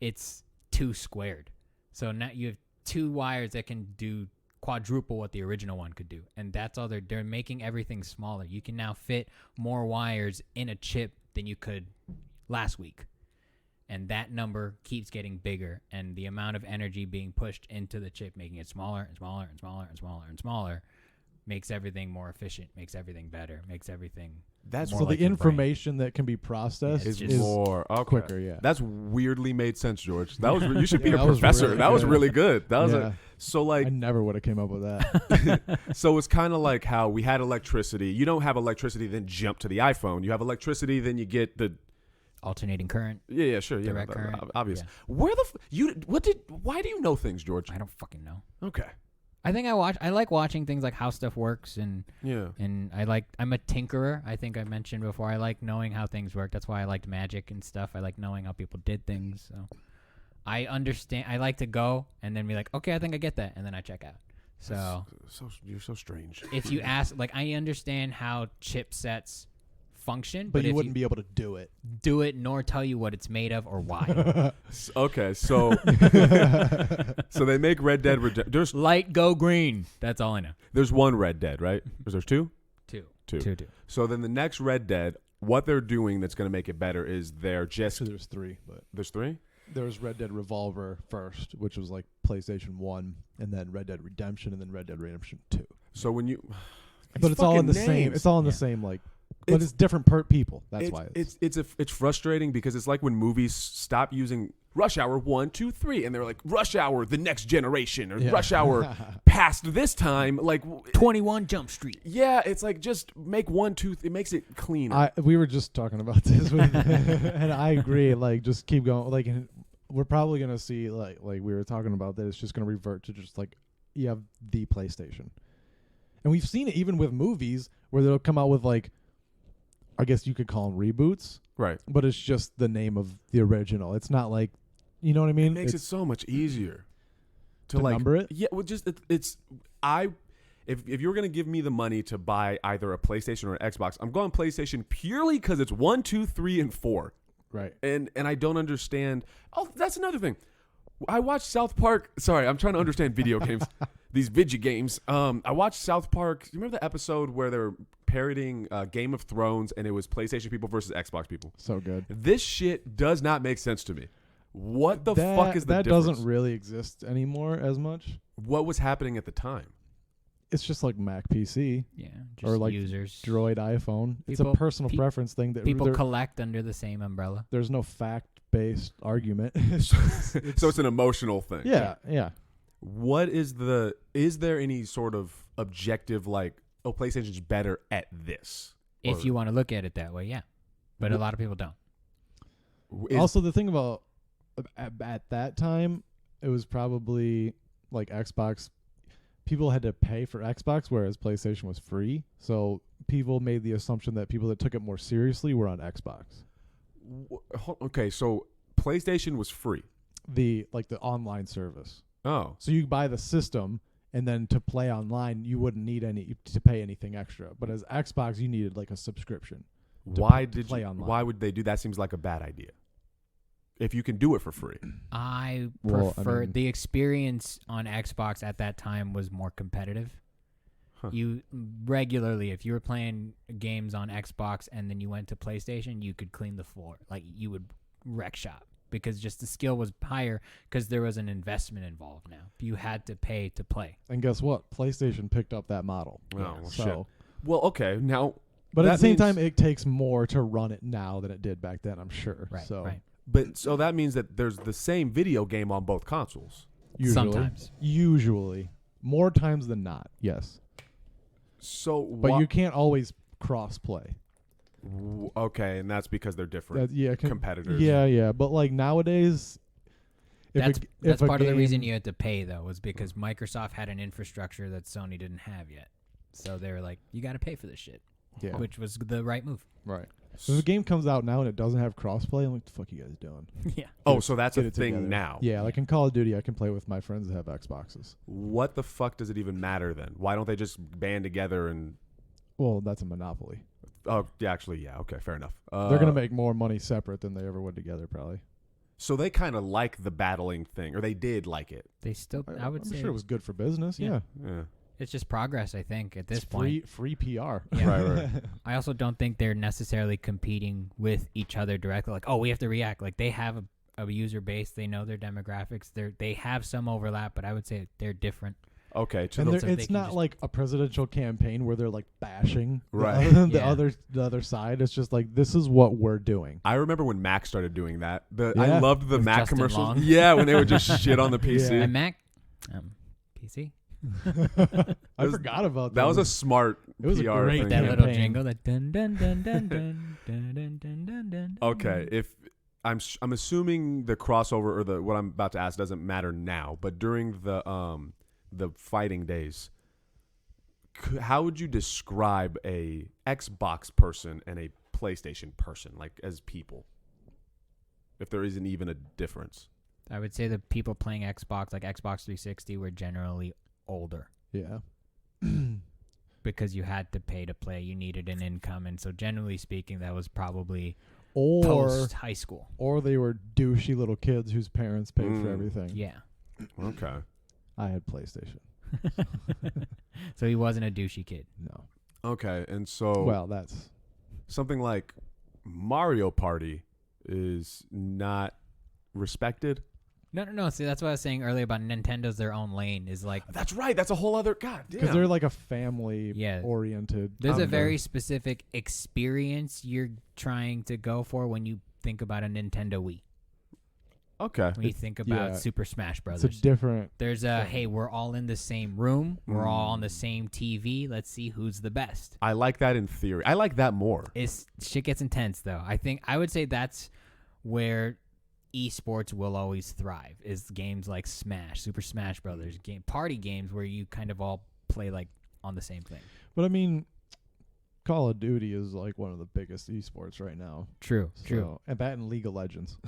it's 2 squared. So now you have 2 wires that can do quadruple what the original one could do. And that's all they're making everything smaller. You can now fit more wires in a chip than you could last week. And that number keeps getting bigger, and the amount of energy being pushed into the chip, making it smaller and smaller and smaller and smaller and smaller, makes everything more efficient, makes everything better, makes everything That's more So like the your brain. information that can be processed It's is just more okay. quicker. Yeah. That's weirdly made sense, George. That was you should be Yeah, a that was professor. really That was good. really good. That was Yeah. so like I never would have came up with that. so it's kind of like how we had electricity. You don't have electricity then jump to the iPhone. You have electricity then you get the alternating current. yeah sure yeah Direct current. obvious. Yeah. Where the why do you know things, George? I don't fucking know. Okay. I think I like watching things like how stuff works, and Yeah. I'm a tinkerer. I think I mentioned before, I like knowing how things work. That's why I liked magic and stuff. I like knowing how people did things. So I understand. I like to go and then be like, okay, I think I get that, and then I check out. So You're so strange. if you ask, like, I understand how chipsets function, But you if wouldn't be able to do it. do it nor tell you what it's made of or why. Okay, so so they make Red Dead there's Light go green. That's all I know. there's one Red Dead, right? Or there's two? Two. Two. So then the next Red Dead, what they're doing that's going to make it better is they're just Actually, there's three, but there's three? there was Red Dead Revolver first, which was like PlayStation 1, and then Red Dead Redemption, and then Red Dead Redemption 2. So when you But it's all in the fucking same. names. It's all in the Yeah. same like. But it's different people. That's why it's frustrating because it's like when movies stop using Rush Hour 1, 2, 3, and they're like Rush Hour the next generation or Yeah. Rush Hour past this time. Like 21 Jump Street. yeah, it's like just make 1, 2. It makes it cleaner. we were just talking about this, and I agree. Like, just keep going. Like, and we're probably gonna see like we were talking about that. It's just gonna revert to just like you have the PlayStation, and we've seen it even with movies where they'll come out with like, I guess you could call them reboots, right. but it's just the name of the original. It's not like, you know what I mean? It makes it so much easier to like number it. Yeah, well, just if you were gonna give me the money to buy either a PlayStation or an Xbox, I'm going PlayStation purely because it's 1, 2, 3, and 4. Right. And I don't understand. Oh, that's another thing. I watched South Park. Sorry, I'm trying to understand video games. These video games. I watched South Park. You remember the episode where they were parodying Game of Thrones and it was PlayStation people versus Xbox people? So good. This shit does not make sense to me. What the fuck is the that difference? doesn't really exist anymore as much. What was happening at the time? It's just like Mac PC Yeah. Just or like users. Droid iPhone. It's a People- personal preference thing that People collect under the same umbrella. there's no fact-based argument. So it's an emotional thing. yeah. What is there any sort of objective like, oh, PlayStation's better at this? If Or you want to look at it that way, yeah. But a lot of people don't. Also, the thing about at that time, it was probably like Xbox. People had to pay for Xbox, whereas PlayStation was free. So people made the assumption that people that took it more seriously were on Xbox. Okay, so PlayStation was free. The online service. Oh, So you buy the system, and then to play online, you wouldn't need to pay anything extra. But as Xbox, you needed like a subscription. why to did play you, online. why would they do that? Seems like a bad idea. If you can do it for free. I Well, I prefer mean- the experience on Xbox at that time was more competitive. Huh. You regularly, if you were playing games on Xbox and then you went to PlayStation, you could clean the floor. Like you would wreck shop because just the skill was higher because there was an investment involved now. You had to pay to play. And guess what? PlayStation picked up that model. Oh, well, So, shit. Well, okay, now, but at that the same means- time, it takes more to run it now than it did back then. I'm sure. Right, So right. but so that means that there's the same video game on both consoles. Sometimes. Usually, more times than not. Yes, So, but you can't always cross play. okay, and that's because they're different competitors. Yeah. But like nowadays, That's if a part of the reason game- you had to pay though, was because Microsoft had an infrastructure that Sony didn't have yet. So they were like, you got to pay for this shit, Yeah. which was the right move. Right. So if a game comes out now and it doesn't have crossplay, I'm like, what the fuck you guys doing? Yeah. Oh, so that's Get a it thing together. now. Yeah, like in Call of Duty, I can play with my friends that have Xboxes. What the fuck does it even matter then? Why don't they just band together and? Well, that's a monopoly. Oh, yeah, actually, yeah. Okay, fair enough. They're gonna make more money separate than they ever would together, probably. So they kind of like the battling thing, or they did like it. They still, I would I'm say, sure it was good for business. Yeah. Yeah. it's just progress. I think at this It's point, free PR. Yeah. Right. I also don't think they're necessarily competing with each other directly. Like, oh, we have to react. Like they have a user base. They know their demographics. They have some overlap, but I would say they're different. Okay. And so it's they can not just- like a presidential campaign where they're like bashing Right. the Yeah. other side. It's just like, this is what we're doing. I remember when Mac started doing that. I Yeah. loved the With Mac Justin commercials. Long. Yeah, when they would just shit on the PC. Yeah. And Mac, PC. I was- forgot about That was a smart It was a PR great thing. That Yeah. little Campaign. jingle, that dun dun dun dun dun dun dun dun dun dun. Okay, if I'm assuming the crossover or what I'm about to ask doesn't matter now, but during the fighting days, how would you describe a Xbox person and a PlayStation person, like as people? If there isn't even a difference. I would say the people playing Xbox, like Xbox 360, were generally older Yeah. because you had to pay to play. You needed an income, and so generally speaking, that was probably Or post high school. or they were douchey little kids whose parents paid for everything. Yeah. Okay. I had PlayStation. So he wasn't a douchey kid. No. Okay, and so Well, that's something like Mario Party is not respected. No. See, that's what I was saying earlier about Nintendo's their own lane. Is like That's right. That's a whole other god. because Damn. they're like a family Yeah. oriented. there's a Okay. very specific experience you're trying to go for when you think about a Nintendo Wii. Okay. When you think about yeah. Super Smash It's Brothers. a different. There's a, hey, we're all in the same room. We're all on the same TV. Let's see who's the best. I like that in theory. I like that more. Shit gets intense, though. I would say that's where esports will always thrive, is games like Smash, Super Smash Brothers, party games where you kind of all play like on the same thing. But I mean, Call of Duty is like one of the biggest esports right now. True. So, and that and League of Legends.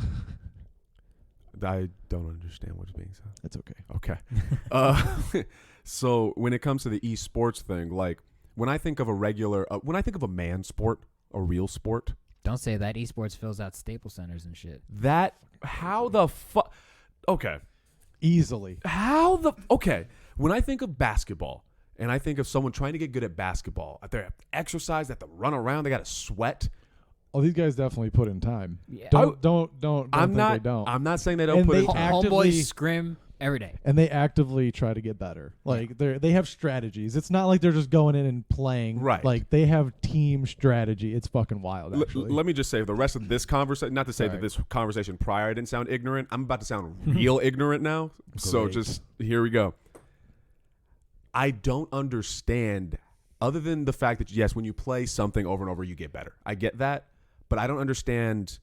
I don't understand what's being said. It's okay. Okay. So when it comes to the esports thing, like when I think of when I think of a man sport, a real sport, Don't say that. Esports fills out Staples Centers and shit. how the fuck? Okay. Easily. Okay. When I think of basketball and I think of someone trying to get good at basketball, they have to exercise, they have to run around, they got to sweat. Oh, these guys definitely put in time. Yeah. Don't I'm think not. they don't. I'm not saying they don't And put they in time. actively- Homeboys scrim every day. And they actively try to get better. Like they have strategies. It's not like they're just going in and playing. Right. Like they have team strategy. It's fucking wild. Actually. Let me just say the rest of this conversation, not to say that Sorry. this conversation prior I didn't sound ignorant. I'm about to sound real ignorant now. So Great. just here we go. I don't understand, other than the fact that, yes, when you play something over and over, you get better. I get that. But I don't understand.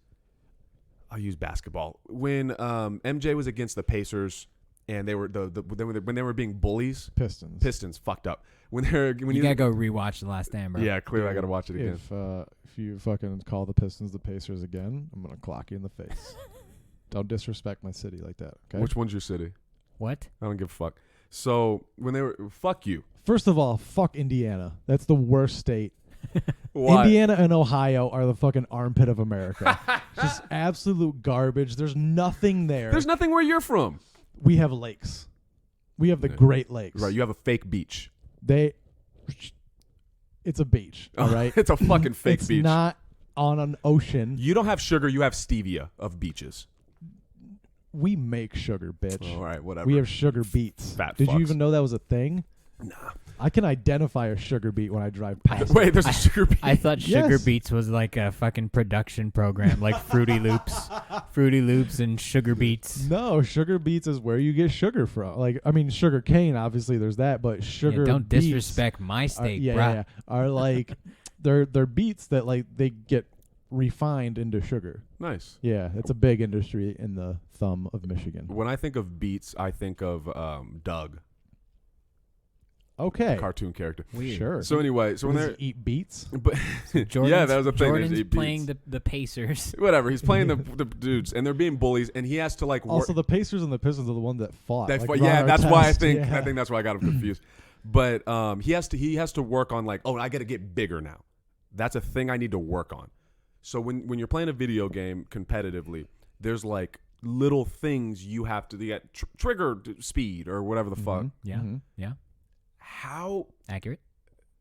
I'll use basketball. When MJ was against the Pacers and they were when they were being bullies, Pistons fucked up. You You gotta go rewatch The Last Stand, bro. Yeah, clearly I gotta watch it again. If you fucking call the Pistons the Pacers again, I'm gonna clock you in the face. Don't disrespect my city like that. Okay. Which one's your city? What? I don't give a fuck. So when they were fuck you. First of all, fuck Indiana. That's the worst state. Why? Indiana and Ohio are the fucking armpit of America. Just absolute garbage. There's nothing there. There's nothing where you're from. We have lakes. We have the Yeah. Great Lakes. Right, you have a fake beach. It's a beach, all right? It's a fucking fake It's beach. not on an ocean. You don't have sugar, you have stevia of beaches. We make sugar, bitch. All right, whatever. We have sugar beets. Fat Did you fucks. even know that was a thing? Nah. I can identify a sugar beet when I drive past. it. Wait, there's a sugar beet. I thought Sugar Yes. Beets was like a fucking production program, like Fruity Loops and Sugar Beets. No, sugar beets is where you get sugar from. Like, I mean, sugar cane, obviously there's that, but sugar Yeah, don't beets disrespect my are, state, yeah, bruh. yeah, are like they're beets that like they get refined into sugar. Nice. Yeah, it's a big industry in the thumb of Michigan. When I think of beets, I think of Doug, Okay, cartoon character. Weird. sure. So anyway, so when Does they're he eat beets? but Jordan's, yeah, that was a thing. They Jordan's eat playing beets. the Pacers. Whatever. He's playing the dudes, and they're being bullies, and he has to like work. Also, the Pacers and the Pistons are the ones that fought. That's like yeah, Ron that's why I Artest, think yeah. that's why I got him confused. But he has to work on like, oh, I got to get bigger now. That's a thing I need to work on. So when you're playing a video game competitively, there's like little things you have to get trigger speed or whatever the fuck. Yeah. Yeah. How Accurate.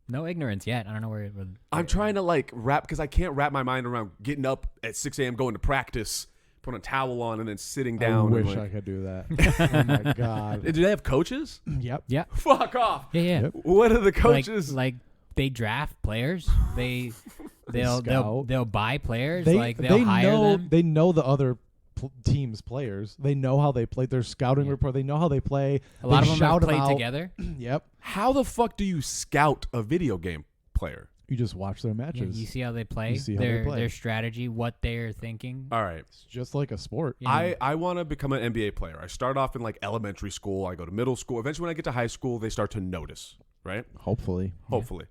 No ignorance yet. I don't know where I'm trying to like wrap, because I can't wrap my mind around getting up at 6 a.m. going to practice, putting a towel on, and then sitting down. I wish and I like, could do that. Oh my god. do they have coaches? Yep. Yeah. Fuck off. Yeah. Yeah. Yep. What are the coaches? Like they draft players. They'll buy players. They they'll hire know them. they know the other team's players. They know how they play. Their scouting report. They know how they play. A lot They of them have shout played out. together. Yep. How the fuck do you scout a video game player? You just watch their Yeah, matches. you see how they play. You see how they play. Their strategy, what they're thinking. All right. It's just like a sport. Yeah. I want to become an NBA player. I start off in like elementary school. I go to middle school. Eventually, when I get to high school, they start to notice, right? Hopefully. Hopefully.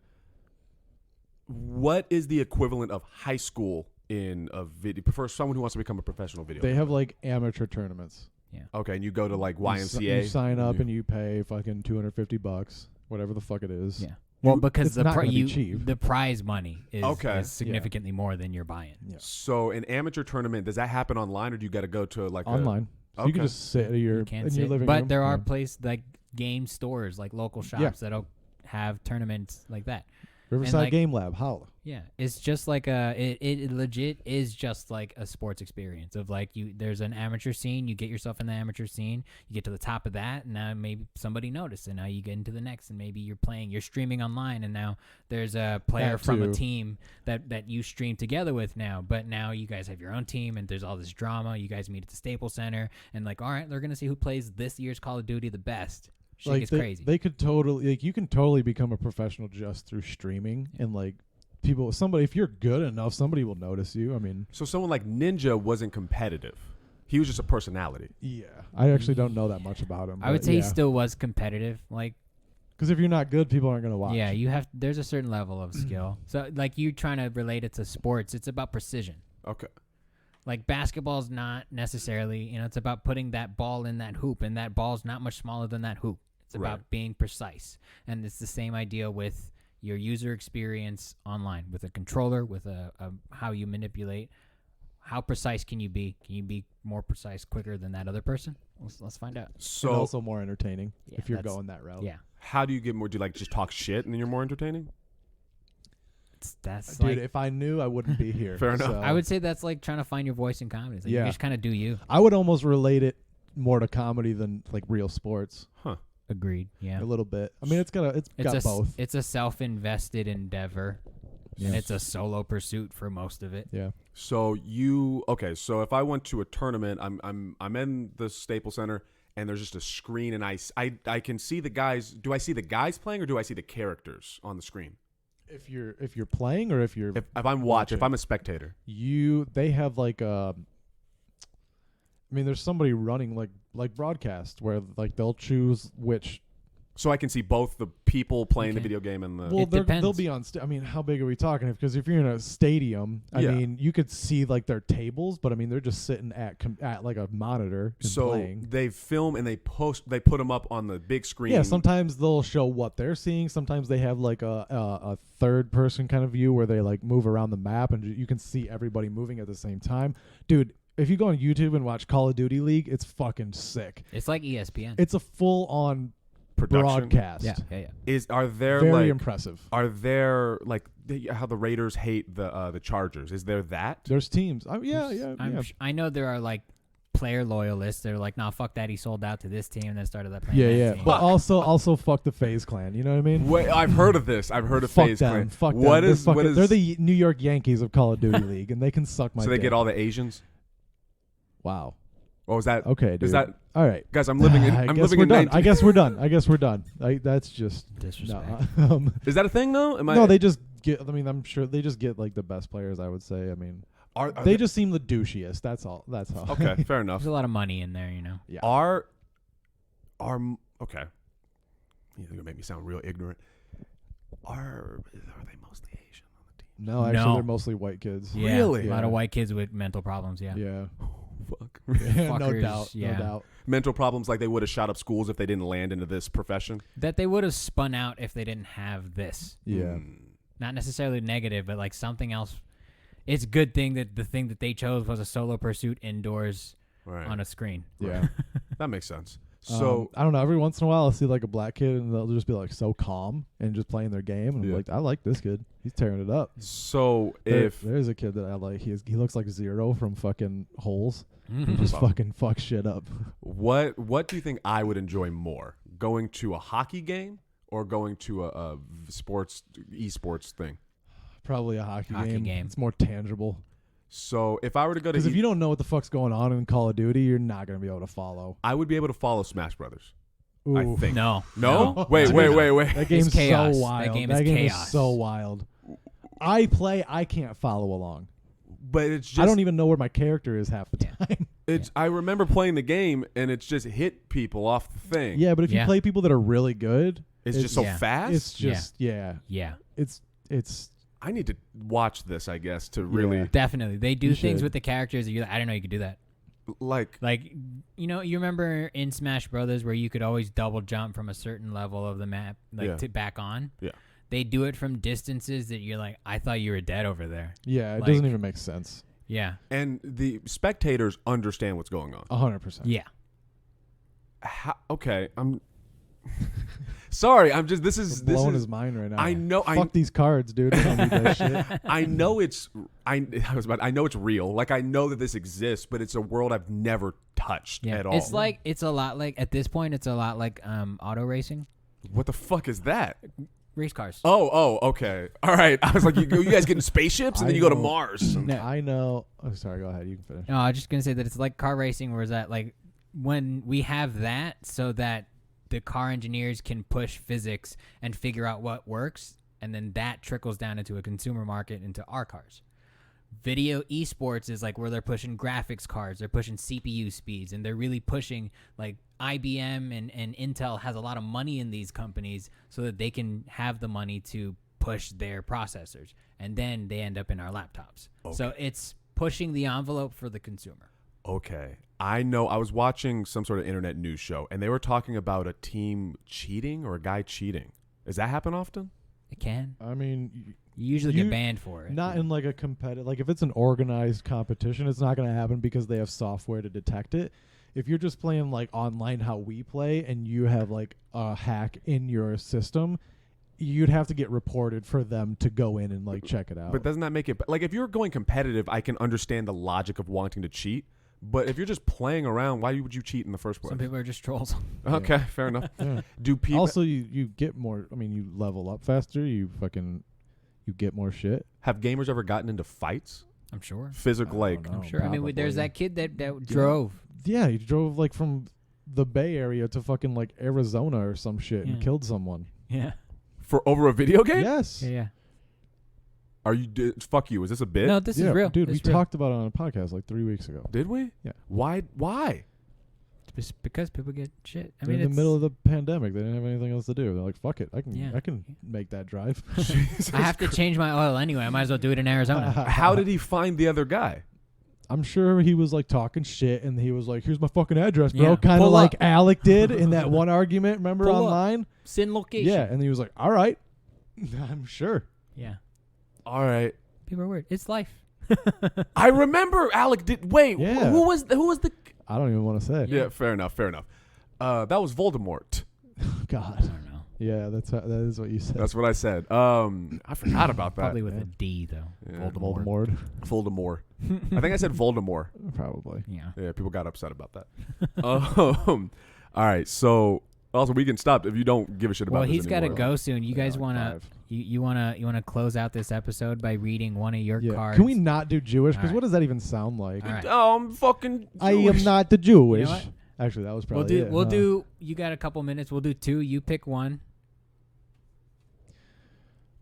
What is the equivalent of high school in a video for someone who wants to become a professional video? They have like amateur tournaments. Okay, and you go to like You YMCA. You sign up and you pay fucking $250, whatever the fuck it is. Yeah. Well, because it's the not gonna be cheap. the prize money is, Okay. is significantly more than you're buying. Yeah. So an amateur tournament, does that happen online, or do you got to go to like Online. So you can Okay. just sit in your You in can't your sit. living But room. there are Yeah. places like game stores, like local shops that'll have tournaments like that. Riverside like- Game Lab. Holla. Yeah, it's just like it legit is just like a sports experience of like there's an amateur scene, you get yourself in the amateur scene, you get to the top of that, and now maybe somebody noticed, and now you get into the next, and maybe you're streaming online, and now there's a player That from a too. team that you stream together with now, but now you guys have your own team, and there's all this drama, you guys meet at the Staples Center, and like, all right, they're gonna see who plays this year's Call of Duty the best. Shit gets crazy. They could totally you can totally become a professional just through streaming and like if you're good enough, somebody will notice you. I mean, So someone like Ninja wasn't competitive. He was just a personality. yeah. I actually don't know that much about him. I would but say he yeah. still was competitive, like. Because if you're not good, people aren't going to watch. Yeah, there's a certain level of skill. So like you trying to relate it to sports, it's about precision. Okay. Like basketball's not necessarily, it's about putting that ball in that hoop, and that ball's not much smaller than that hoop. It's about Right. being precise. And it's the same idea with your user experience online, with a controller, with a how you manipulate. How precise can you be? Can you be more precise quicker than that other person? Let's find out. So and also more entertaining Yeah, if you're that's- going that route. Yeah. how do you get more? Do you like just talk shit and then you're more entertaining? That's Dude, like, if I knew, I wouldn't be here. Fair enough. So I would say that's like trying to find your voice in comedy. It's like Yeah. You just kind of do you. I would almost relate it more to comedy than like real sports. Huh. Agreed. Yeah. A little bit. I mean, it's got both. It's a self-invested endeavor, and it's a solo pursuit for most of it. Yeah. So so if I went to a tournament, I'm in the Staples Center and there's just a screen and I can see the guys. Do I see the guys playing or do I see the characters on the screen? If you're playing or if you're If I'm watching, if I'm a spectator. they have like there's somebody running like broadcast where like they'll choose which. So I can see both the people playing the Okay. video game and the. Well, they'll depends. be on. How big are we talking? Because if you're in a stadium, I Yeah. mean, you could see like their tables, but I mean, they're just sitting at like a monitor and so playing. they film and they put them up on the big screen. Yeah, sometimes they'll show what they're seeing. Sometimes they have like a third person kind of view where they like move around the map and you can see everybody moving at the same time. Dude, if you go on YouTube and watch Call of Duty League, it's fucking sick. It's like ESPN. It's a full on production. broadcast. Yeah. Are there Very like impressive. Are there like how the Raiders hate the Chargers? Is there that? There's teams. Yeah. I know there are like player loyalists. They're like, nah, fuck that. He sold out to this team and then started that playing Yeah. that team. But also fuck the FaZe Clan. You know what I mean? Wait, I've heard of this. I've heard of Fuck FaZe them. Clan. Fuck them. What is? They're the New York Yankees of Call of Duty League, and they can suck my So they dick. get all the Asians. Wow. Oh, is that Okay, dude. Is that all right? guys? I'm living in. I I'm guess living we're in. done. 19 I guess we're done. That's just Disrespect. no. Is that a thing though? Am I? No, they just get. I mean, I'm sure they just get like the best players. I would say. I mean, are they just seem the douchiest. That's all. That's all. okay. Fair enough. There's a lot of money in there, Yeah. Are okay? You're gonna make me sound real ignorant. Are they mostly Asian on the team? No, actually, No. they're mostly white kids. Yeah, Really? a lot of white kids with mental problems. Yeah. Yeah. Fuck. Yeah, no Fuckers, doubt. yeah. No doubt. Mental problems like they would have shot up schools if they didn't land into this profession. That they would have spun out if they didn't have this. Yeah. Not necessarily negative, but like something else. It's a good thing that the thing that they chose was a solo pursuit indoors Right. on a screen. Yeah. That makes sense. So I don't know. Every once in a while, I'll see like a black kid, and they'll just be like so calm and just playing their game. And I'm like, I like this kid. He's tearing it up. So if There's a kid that I like, he looks like Zero from fucking Holes. Mm-hmm. He just fucking fucks shit up. what do you think I would enjoy more, going to a hockey game or going to a esports thing? Probably a hockey game. It's more tangible. So if I were to go to, Because if you don't know what the fuck's going on in Call of Duty, you're not gonna be able to follow. I would be able to follow Smash Brothers. Ooh. I think. No. No? Wait. That game's chaos. so That wild. game That is game chaos. is so wild. I can't follow along. But it's just I don't even know where my character is half the time. I remember playing the game and it's just hit people off the thing. Yeah, but if you Yeah. play people that are really good, It's just so Yeah. fast. it's just Yeah. it's I need to watch this, I guess, to really Yeah. Definitely. They do You things should. with the characters that you're like, I didn't know you could do that. like. Like, you remember in Smash Brothers where you could always double jump from a certain level of the map, like Yeah. to back on? Yeah. They do it from distances that you're like, I thought you were dead over there. yeah, it Like- doesn't even make sense. Yeah. And the spectators understand what's going on. 100%. Yeah. Okay, I'm sorry. I'm just. This It's is blowing this his mind right now. I know. Fuck these cards, dude. I don't need that shit. I know it's. I know it's real. Like I know that this exists, but it's a world I've never touched Yeah. at all. It's a lot like, at this point, it's a lot like auto racing. What the fuck is that? Race cars. Oh, okay. All right. I was like, you guys get in spaceships and then I you go to know. Mars. I know. Oh, sorry. Go ahead. You can finish. No, I was just gonna say that it's like car racing, where is that like when we have that, so that the car engineers can push physics and figure out what works, and then that trickles down into a consumer market into our cars. Video esports is like where they're pushing graphics cards, they're pushing CPU speeds, and they're really pushing like IBM and Intel has a lot of money in these companies so that they can have the money to push their processors, and then they end up in our laptops. Okay. So it's pushing the envelope for the consumer. Okay. I know. I was watching some sort of internet news show and they were talking about a team cheating or a guy cheating. Does that happen often? It can. I mean, You usually You- get banned for it. not in like a competitive. Like if it's an organized competition, it's not going to happen because they have software to detect it. If you're just playing like online how we play and you have like a hack in your system, you'd have to get reported for them to go in and like check it out. But doesn't that make it like if you're going competitive, I can understand the logic of wanting to cheat. But if you're just playing around, why would you cheat in the first place? Some people are just trolls. Okay, fair enough. Yeah. Do people Also, you get more. I mean, you level up faster. You get more shit. have gamers ever gotten into fights? I'm sure. Physical, I like don't know, I'm sure. I mean, there's probably. that kid that drove. Yeah, he drove like from the Bay Area to fucking like Arizona or some shit and Yeah. killed someone. Yeah. for over a video game? Yes. Yeah. Are you? Fuck you. Is this a bit? No, this yeah, is real. dude. This We is real. talked about it on a podcast like 3 weeks ago. Did we? Yeah. Why? Why? It's because people get shit. I They're mean, in the it's- middle of the pandemic. They didn't have anything else to do. They're like, "Fuck it, I can Yeah. make that drive." I have to change my oil anyway. I might as well do it in Arizona. How did he find the other guy? I'm sure he was like talking shit, and he was like, "Here's my fucking address, bro." Yeah. Kind of Pull like up. Alec did in that one argument. Remember Pull up. online? Sin location. Yeah, and he was like, "All right, I'm sure." Yeah. All right. People are weird. It's life. I remember Alec did. Wait, Yeah. who was the? I don't even want to say. Yeah, fair enough. Fair enough. That was Voldemort. I God. don't know. Yeah, that is what you said. That's what I said. I forgot about that. Probably with yeah. a D though. Yeah. Voldemort. Voldemort. I think I said Voldemort. Probably. Yeah. Yeah, people got upset about that. All right, so also we can stop if you don't give a shit about Well, this he's got to anymore. go soon. You guys like wanna 5. you wanna close out this episode by reading one of your Yeah. cards? Can we not do Jewish? Because All what does that even sound like? All right. Oh, I'm fucking I am Jewish. not the Jewish. what? Actually, that was We'll probably do. it. We'll huh? do. You got a couple minutes. We'll do 2. You pick one.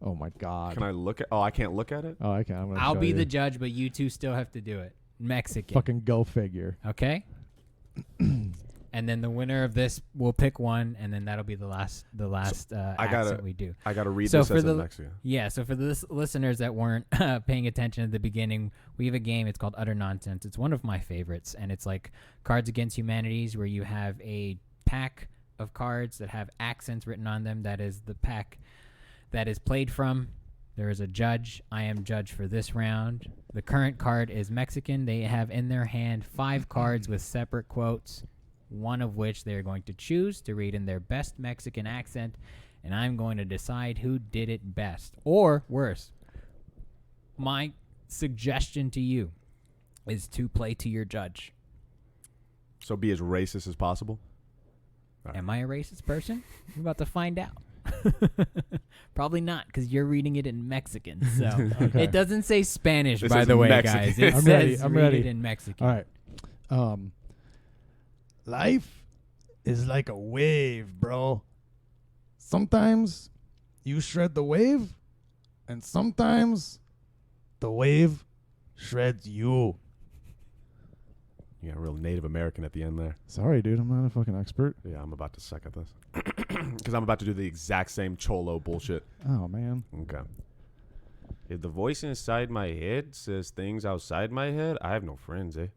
Oh my God. Can I look at? Oh, I can't look at it. Oh, I can. I'm gonna I'll show be you. the judge, but you two still have to do it. Mexican. Fucking go figure. Okay. And then the winner of this will pick one, and then that'll be the last I acts gotta- that we do. I got to read So this for as the- a Mexican. Yeah, so for the listeners that weren't paying attention at the beginning, we have a game. It's called Utter Nonsense. It's one of my favorites, and it's like Cards Against Humanities, where you have a pack of cards that have accents written on them. That is the pack that is played from. There is a judge. I am judge for this round. The current card is Mexican. They have in their hand 5 cards with separate quotes, one of which they're going to choose to read in their best Mexican accent, and I'm going to decide who did it best or worse. My suggestion to you is to play to your judge. So be as racist as possible. Right. Am I a racist person? We're about to find out. Probably not, because you're reading it in Mexican. So Okay. it doesn't say Spanish, It by says the way, Mexican. guys. It I'm says ready. I'm read ready. it in Mexican. All right. Life is like a wave, bro. Sometimes you shred the wave, and sometimes the wave shreds you. You got a real Native American at the end there. Sorry, dude. I'm not a fucking expert. Yeah, I'm about to suck at this. Because I'm about to do the exact same cholo bullshit. Oh, man. Okay. If the voice inside my head says things outside my head, I have no friends, eh?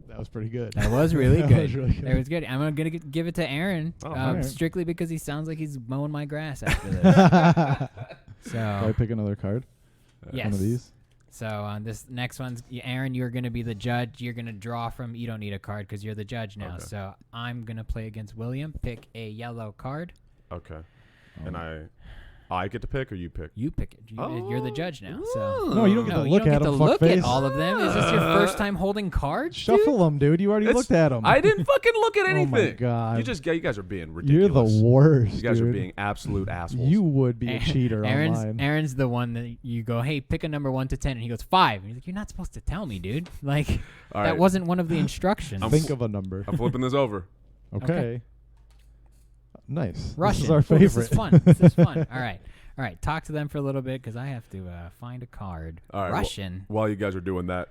That was pretty good. That was really That good. was really good. That was good. I'm going to give it to Aaron, Oh, all right. strictly because he sounds like he's mowing my grass after this. Do I So, pick another card? yes. One of these? So on this next one's Aaron, you're going to be the judge. You're going to draw from. You don't need a card because you're the judge now. Okay. So I'm going to play against William. Pick a yellow card. Okay. And I get to pick or you pick? You pick it. You're the judge now. So No, you don't get no, to you look don't at get to them, look at fuckface. all of them. Is this your first time holding cards? Shuffle them, dude. You already It's- looked at them. I didn't fucking look at Oh, anything. my God. You guys are being You're ridiculous. the worst, You guys dude. are being absolute assholes. You would be a cheater online. Aaron's the one that you go, hey, pick a number 1 to 10, and he goes 5. And he's like, you're not supposed to tell me, dude. Like All that right. wasn't one of the instructions. Think of a number. I'm flipping this over. Okay. Nice. Russian. This is our Ooh, favorite. This is fun. This is fun. All right. Talk to them for a little bit because I have to find a card. All right, Russian. While you guys are doing that,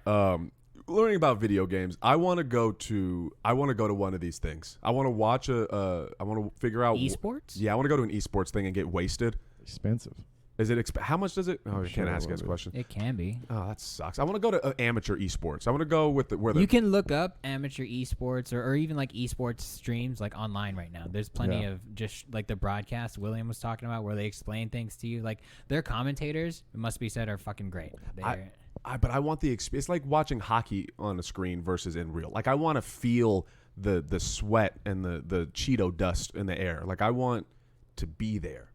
learning about video games, I want to go to one of these things. I want to watch I want to figure out Esports? Yeah, I want to go to an esports thing and get wasted. Expensive. Is it how much does it? Oh, I Sure can't it ask you will guys a be. question. It can be. Oh, that sucks. I want to go to amateur esports. I want to go with where the You can look up amateur esports or even like esports streams like online right now. There's plenty Yeah. of just like the broadcast William was talking about where they explain things to you. Like their commentators, it must be said, are fucking great. but I want the experience. It's like watching hockey on a screen versus in real. Like I want to feel the sweat and the Cheeto dust in the air. Like I want to be there.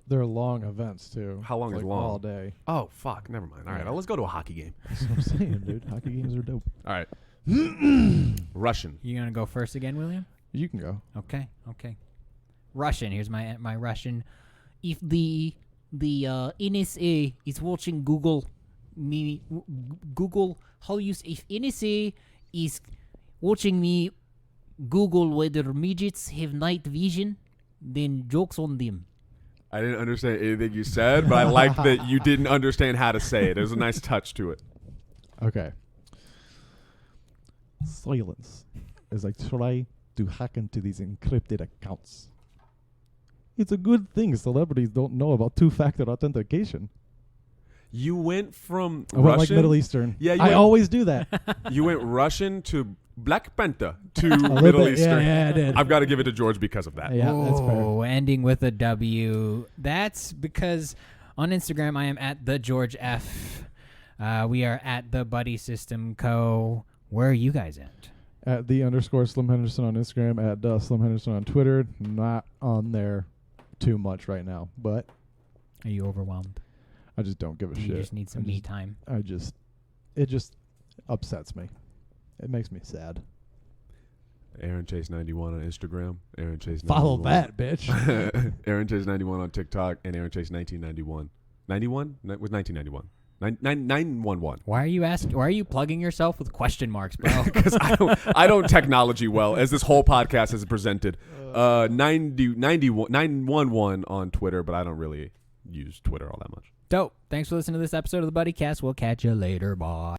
They're long events too. How long It's is like long? All day. Oh fuck, never mind. All right, let's go to a hockey game. That's what I'm saying, dude. Hockey games are dope. All right. Russian. You gonna go first again, William? You can go. Okay. Russian. Here's my Russian. If the NSA is watching Google, how you say, if NSA is watching me Google whether midgets have night vision, then jokes on them. I didn't understand anything you said, but I like that you didn't understand how to say it. There's a nice touch to it. Okay. Silence as I try to hack into these encrypted accounts. It's a good thing celebrities don't know about two-factor authentication. You went from I went like Russian. Middle Eastern. Yeah, you I went- always do that. You went Russian to Black Panther to A little Middle bit. Eastern. Yeah, I did. I've got to give it to George because of that. Yeah, that's fair. Oh, ending with a W. That's because on Instagram I am at the George F. We are at the Buddy System Co. Where are you guys at? At _Slim Henderson on Instagram, at Slim Henderson on Twitter. Not on there too much right now, but Are you overwhelmed? I just don't give a You shit. just need some me time. It just upsets me. It makes me sad. Aaron Chase 91 on Instagram. Aaron Chase 91. Follow that, bitch. Aaron Chase 91 on TikTok and Aaron Chase 1991. 91? No, it was 1991. 911. Why are you asking? Why are you plugging yourself with question marks, bro? Because I don't technology well, as this whole podcast has presented. 911 on Twitter, but I don't really use Twitter all that much. Dope. Thanks for listening to this episode of the Buddycast. We'll catch you later. Bye.